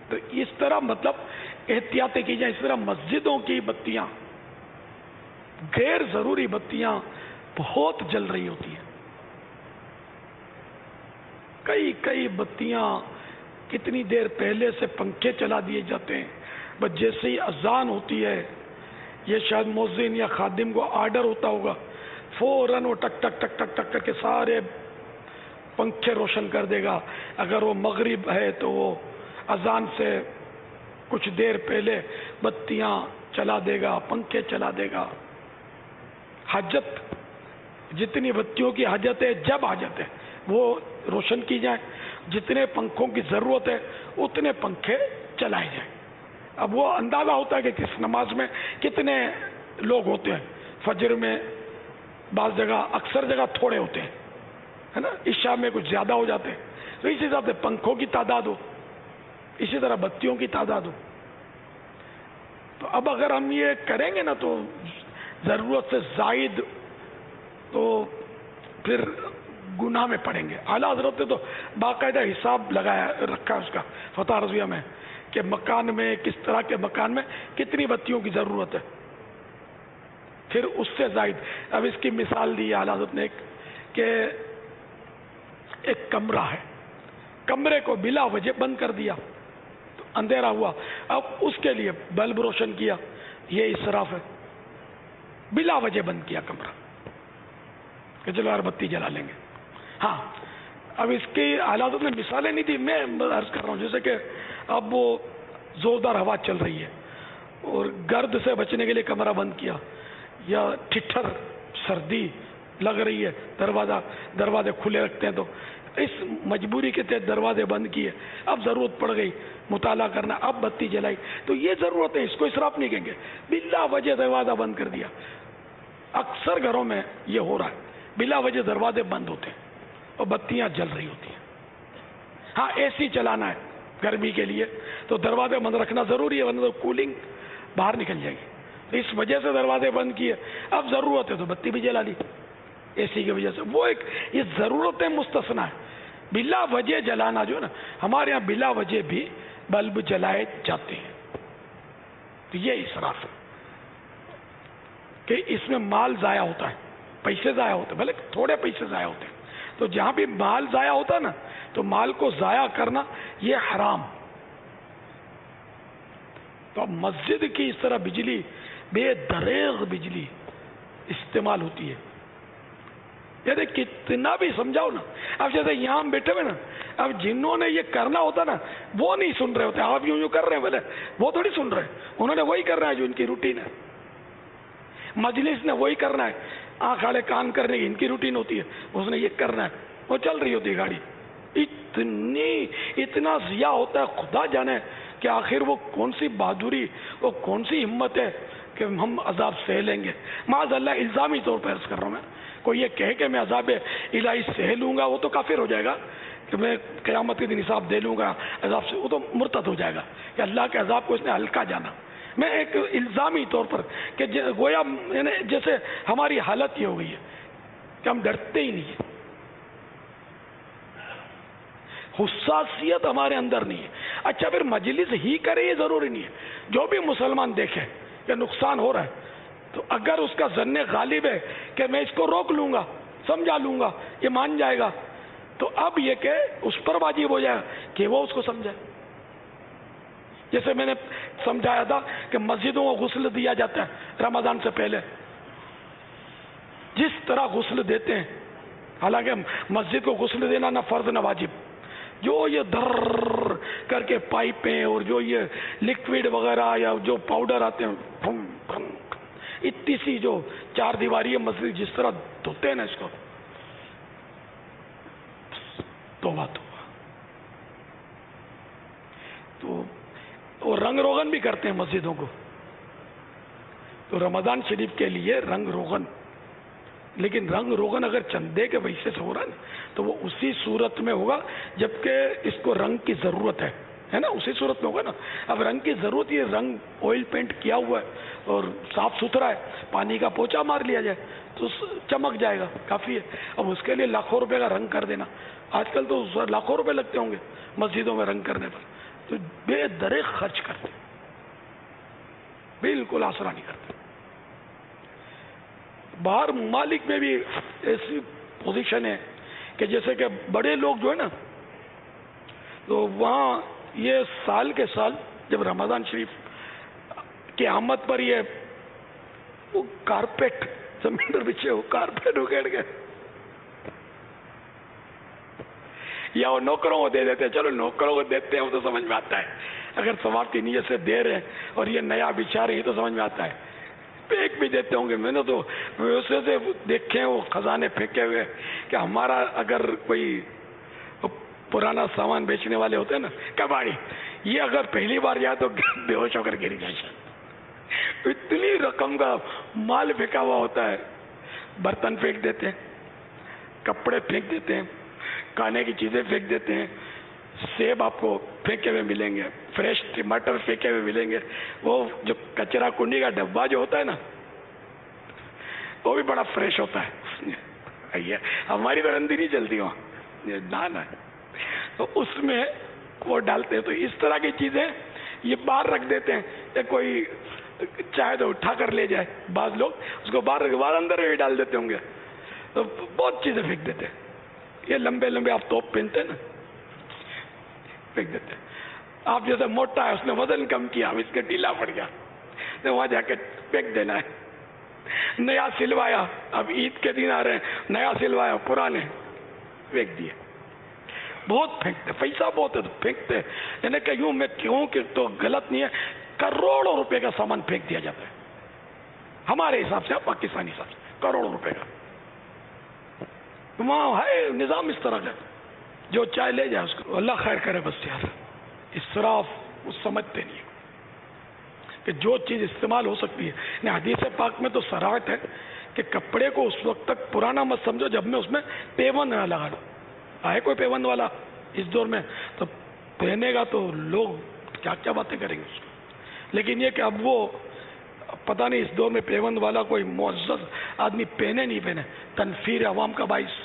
تو اس طرح مطلب احتیاطیں کی جائیں. اس طرح مسجدوں کی بتیاں، غیر ضروری بتیاں بہت جل رہی ہوتی ہیں. کئی بتیاں کتنی دیر پہلے سے پنکھے چلا دیے جاتے ہیں، بس جیسے ہی اذان ہوتی ہے، یہ شاید مؤذن یا خادم کو آرڈر ہوتا ہوگا، فوراً وہ ٹک ٹک ٹک ٹک ٹک کر کے سارے پنکھے روشن کر دے گا. اگر وہ مغرب ہے تو وہ اذان سے کچھ دیر پہلے بتیاں چلا دے گا، پنکھے چلا دے گا. حاجت جتنی بتیوں کی حاجت ہے، جب حاجت ہے وہ روشن کی جائیں، جتنے پنکھوں کی ضرورت ہے اتنے پنکھے چلائے جائیں. اب وہ اندازہ ہوتا ہے کہ کس نماز میں کتنے لوگ ہوتے ہیں. فجر میں بعض جگہ، اکثر جگہ تھوڑے ہوتے ہیں، ہے نا. عشاء میں کچھ زیادہ ہو جاتے ہیں. تو اسی حساب سے پنکھوں کی تعداد ہو، اسی طرح بتیوں کی تعداد ہو. تو اب اگر ہم یہ کریں گے نا تو ضرورت سے زائد تو پھر گناہ میں پڑیں گے. اعلیٰ حضرت نے تو باقاعدہ حساب لگایا رکھا ہے اس کا فتح رضویہ میں کہ مکان میں، کس طرح کے مکان میں کتنی بتیوں کی ضرورت ہے، پھر اس سے زائد. اب اس کی مثال دی اعلیٰ حضرت نے کہ ایک کمرہ ہے، کمرے کو بلا وجہ بند کر دیا تو اندھیرا ہوا، اب اس کے لیے بلب روشن کیا، یہ اسراف ہے. بلا وجہ بند کیا کمرہ کہ چلو یار بتی جلا لیں گے. ہاں اب اس کی اعلیٰ حضرت نے مثالیں نہیں دی، میں عرض کر رہا ہوں جیسے کہ اب وہ زوردار ہوا چل رہی ہے اور گرد سے بچنے کے لیے کمرہ بند کیا، یا ٹھٹھر سردی لگ رہی ہے، دروازے کھلے رکھتے ہیں، تو اس مجبوری کے تحت دروازے بند کیے. اب ضرورت پڑ گئی مطالعہ کرنا، اب بتی جلائی، تو یہ ضرورت ہے، اس کو اسراف نہیں کہیں گے. بلا وجہ دروازہ بند کر دیا. اکثر گھروں میں یہ ہو رہا ہے، بلا وجہ دروازے بند ہوتے ہیں اور بتیاں جل رہی ہوتی ہیں. ہاں AC چلانا ہے گرمی کے لیے تو دروازے بند رکھنا ضروری ہے, ورنہ تو کولنگ باہر نکل جائے گی. تو اس وجہ سے دروازے بند کیے. اب ضرورت ہے تو بتی بھی جلا لی AC کی وجہ سے. وہ ایک یہ ضرورتیں مستثنا ہے. بلا وجہ جلانا جو ہے نا, ہمارے یہاں بلا وجہ بھی بلب جلائے جاتے ہیں. تو یہ اسراف ہے کہ اس میں مال ضائع ہوتا ہے, پیسے ضائع ہوتے ہیں, بھلے تھوڑے پیسے ضائع ہوتے ہیں. تو جہاں بھی مال ضائع ہوتا ہے نا, تو مال کو ضائع کرنا یہ حرام. تو اب مسجد کی اس طرح بجلی, بے دریغ بجلی استعمال ہوتی ہے. یعنی کتنا بھی سمجھاؤ نا. اب جیسے یہاں ہم بیٹھے ہوئے نا, اب جنہوں نے یہ کرنا ہوتا نا وہ نہیں سن رہے ہوتے. آپ یوں کر رہے ہیں بولے, وہ تھوڑی سن رہے ہیں. انہوں نے وہی کرنا ہے جو ان کی روٹین ہے. مجلس نے وہی کرنا ہے, آنکھ آڑے کان کرنے کی ان کی روٹین ہوتی ہے. اس نے یہ کرنا ہے, وہ چل رہی ہوتی ہے گاڑی. اتنا ضیاع ہوتا ہے, خدا جانے کہ آخر وہ کون سی بہادری, وہ کون سی ہمت ہے کہ ہم عذاب سہ لیں گے. معاذ اللہ الزامی طور پر عرض کر رہا ہوں میں. کوئی یہ کہے کہ میں عذاب الہی سہ لوں گا, وہ تو کافر ہو جائے گا. کہ میں قیامت کے دن حساب دے لوں گا عذاب سے, وہ تو مرتد ہو جائے گا کہ اللہ کے عذاب کو اس نے ہلکا جانا. میں ایک الزامی طور پر کہ گویا جیسے ہماری حالت یہ ہو گئی ہے کہ ہم ڈرتے ہی نہیں ہیں. حساسیت ہمارے اندر نہیں ہے. اچھا پھر مجلس ہی کرے یہ ضروری نہیں ہے. جو بھی مسلمان دیکھے کہ نقصان ہو رہا ہے, تو اگر اس کا ظن غالب ہے کہ میں اس کو روک لوں گا, سمجھا لوں گا, یہ مان جائے گا, تو اب یہ کہ اس پر واجب ہو جائے کہ وہ اس کو سمجھائے. جیسے میں نے سمجھایا تھا کہ مسجدوں کو غسل دیا جاتا ہے رمضان سے پہلے, جس طرح غسل دیتے ہیں, حالانکہ مسجد کو غسل دینا نہ فرض نہ واجب, جو یہ در کر کے پائپیں اور جو یہ لکوڈ وغیرہ یا جو پاؤڈر آتے ہیں, اتنی سی جو چار دیواری مسجد جس طرح دھوتے ہیں نا اس کو, توبہ توبہ. تو وہ رنگ روغن بھی کرتے ہیں مسجدوں کو. تو رمضان شریف کے لیے رنگ روغن, لیکن رنگ روغن اگر چندے کے پیسے سے ہو رہا ہے نا, تو وہ اسی صورت میں ہوگا جبکہ اس کو رنگ کی ضرورت ہے نا, اسی صورت میں ہوگا نا. اب رنگ کی ضرورت, یہ رنگ آئل پینٹ کیا ہوا ہے اور صاف ستھرا ہے, پانی کا پوچھا مار لیا جائے تو چمک جائے گا, کافی ہے. اب اس کے لیے لاکھوں روپے کا رنگ کر دینا, آج کل تو لاکھوں روپے لگتے ہوں گے مسجدوں میں رنگ کرنے پر, تو بے دریغ خرچ کرتے, بالکل آسرا نہیں کرتے. باہر ممالک میں بھی ایسی پوزیشن ہے کہ جیسے کہ بڑے لوگ جو ہے نا, تو وہاں یہ سال کے سال جب رمضان شریف کی آمد پر یہ وہ کارپیٹ زمین پر بچھے, وہ کارپیٹ اکھیڑ گئے, یا وہ نوکروں کو دے دیتے ہیں. چلو نوکروں کو دیتے ہیں وہ تو سمجھ میں آتا ہے, اگر ثواب کی نیت سے دے رہے ہیں اور یہ نیا بچھا رہے ہیں تو سمجھ میں آتا ہے. پھینک بھی دیتے ہوں گے, میں نے تو ویسے سے دیکھے ہیں وہ خزانے پھینکے ہوئے کہ ہمارا اگر کوئی پرانا سامان بیچنے والے ہوتے ہیں نا, کباڑی, یہ اگر پہلی بار جائے تو بے ہوش ہو کر گر جائے. اتنی رقم کا مال پھینکا ہوا ہوتا ہے. برتن پھینک دیتے ہیں, کپڑے پھینک دیتے ہیں, کھانے کی چیزیں پھینک دیتے ہیں. سیب آپ کو پھینکے ہوئے ملیں گے, فریش ٹماٹر پھینکے ہوئے ملیں گے. وہ جو کچرا کنڈی کا ڈبہ جو ہوتا ہے نا, وہ بھی بڑا فریش ہوتا ہے. ہماری تو رندی نہیں چلتی وہاں, نان ہے, تو اس میں وہ ڈالتے ہیں. تو اس طرح کی چیزیں یہ باہر رکھ دیتے ہیں, یا کوئی چاہے تو اٹھا کر لے جائے. بعض لوگ اس کو باہر رکھ بعد اندر بھی ڈال دیتے ہوں گے, تو بہت چیزیں پھینک دیتے ہیں. یہ لمبے لمبے آپ توپ پہنتے ہیں نا, پھینک دیتے ہیں. آپ جیسے موٹا ہے, اس نے وزن کم کیا, اب اس کے ڈھیلا پڑ گیا, تو وہاں جا کے پھینک دینا ہے. نیا سلوایا, اب عید کے دن آ رہے ہیں, نیا سلوایا, پرانے پھینک دیے. بہت پھینکتے, پیسہ بہت ہے تو پھینکتے. یعنی کہ یوں میں کیوں کہ تو غلط نہیں ہے, کروڑوں روپے کا سامان پھینک دیا جاتا ہے ہمارے حساب سے, پاکستانی حساب سے کروڑوں روپے کا. وہاں ہے نظام اس طرح کا, جو چاہے لے جائے اس کو. اللہ خیر کرے بس یار. اسراف وہ سمجھتے نہیں کہ جو چیز استعمال ہو سکتی ہے. حدیث پاک میں تو صراحت ہے کہ کپڑے کو اس وقت تک پرانا مت سمجھو جب میں اس میں پیوند نہ لگا لوں. آئے کوئی پیوند والا اس دور میں تو پہنے گا تو لوگ کیا کیا باتیں کریں گے اس کو. لیکن یہ کہ اب وہ پتہ نہیں اس دور میں پیوند والا کوئی معزز آدمی پہنے نہیں پہنے، تنفیر عوام کا باعث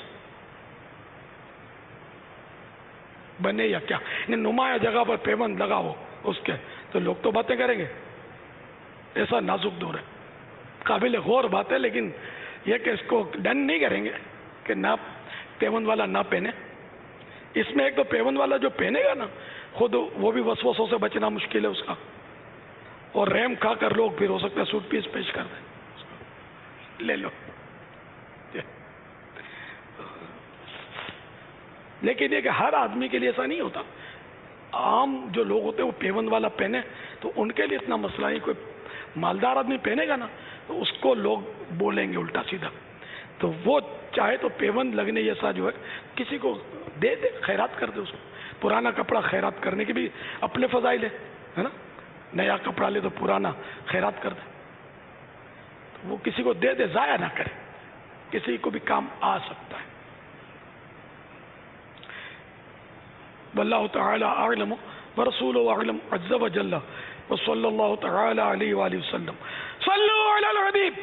بنے یا کیا. نمایاں جگہ پر پیوند لگا ہو اس کے تو لوگ تو باتیں کریں گے. ایسا نازک دور ہے، قابل غور بات ہے، لیکن یہ کہ اس کو ڈن نہیں کریں گے کہ نہ پیوند والا نہ پہنے. اس میں ایک تو پیوند والا جو پہنے گا نا خود وہ بھی وسوسوں سے بچنا مشکل ہے اس کا، اور ریم کھا کر لوگ پھر ہو سکتا ہے سوٹ پیس پیش کر دیں، لے لو. لیکن یہ کہ ہر آدمی کے لیے ایسا نہیں ہوتا. عام جو لوگ ہوتے ہیں وہ پیوند والا پہنے تو ان کے لیے اتنا مسئلہ نہیں. کوئی مالدار آدمی پہنے گا نا تو اس کو لوگ بولیں گے الٹا سیدھا. تو وہ چاہے تو پیوند لگنے جیسا جو ہے کسی کو دے دے، خیرات کر دے. اس کو پرانا کپڑا خیرات کرنے کی بھی اپنے فضائل ہے نا. نیا کپڑا لے تو پرانا خیرات کر دے، تو وہ کسی کو دے دے، ضائع نہ کرے، کسی کو بھی کام آ سکتا ہے. واللہ تعالی اعلم ورسولہ اعلم عز وجل وصلی اللہ تعالی علیہ وآلہ وسلم. صلوا علی الحبیب.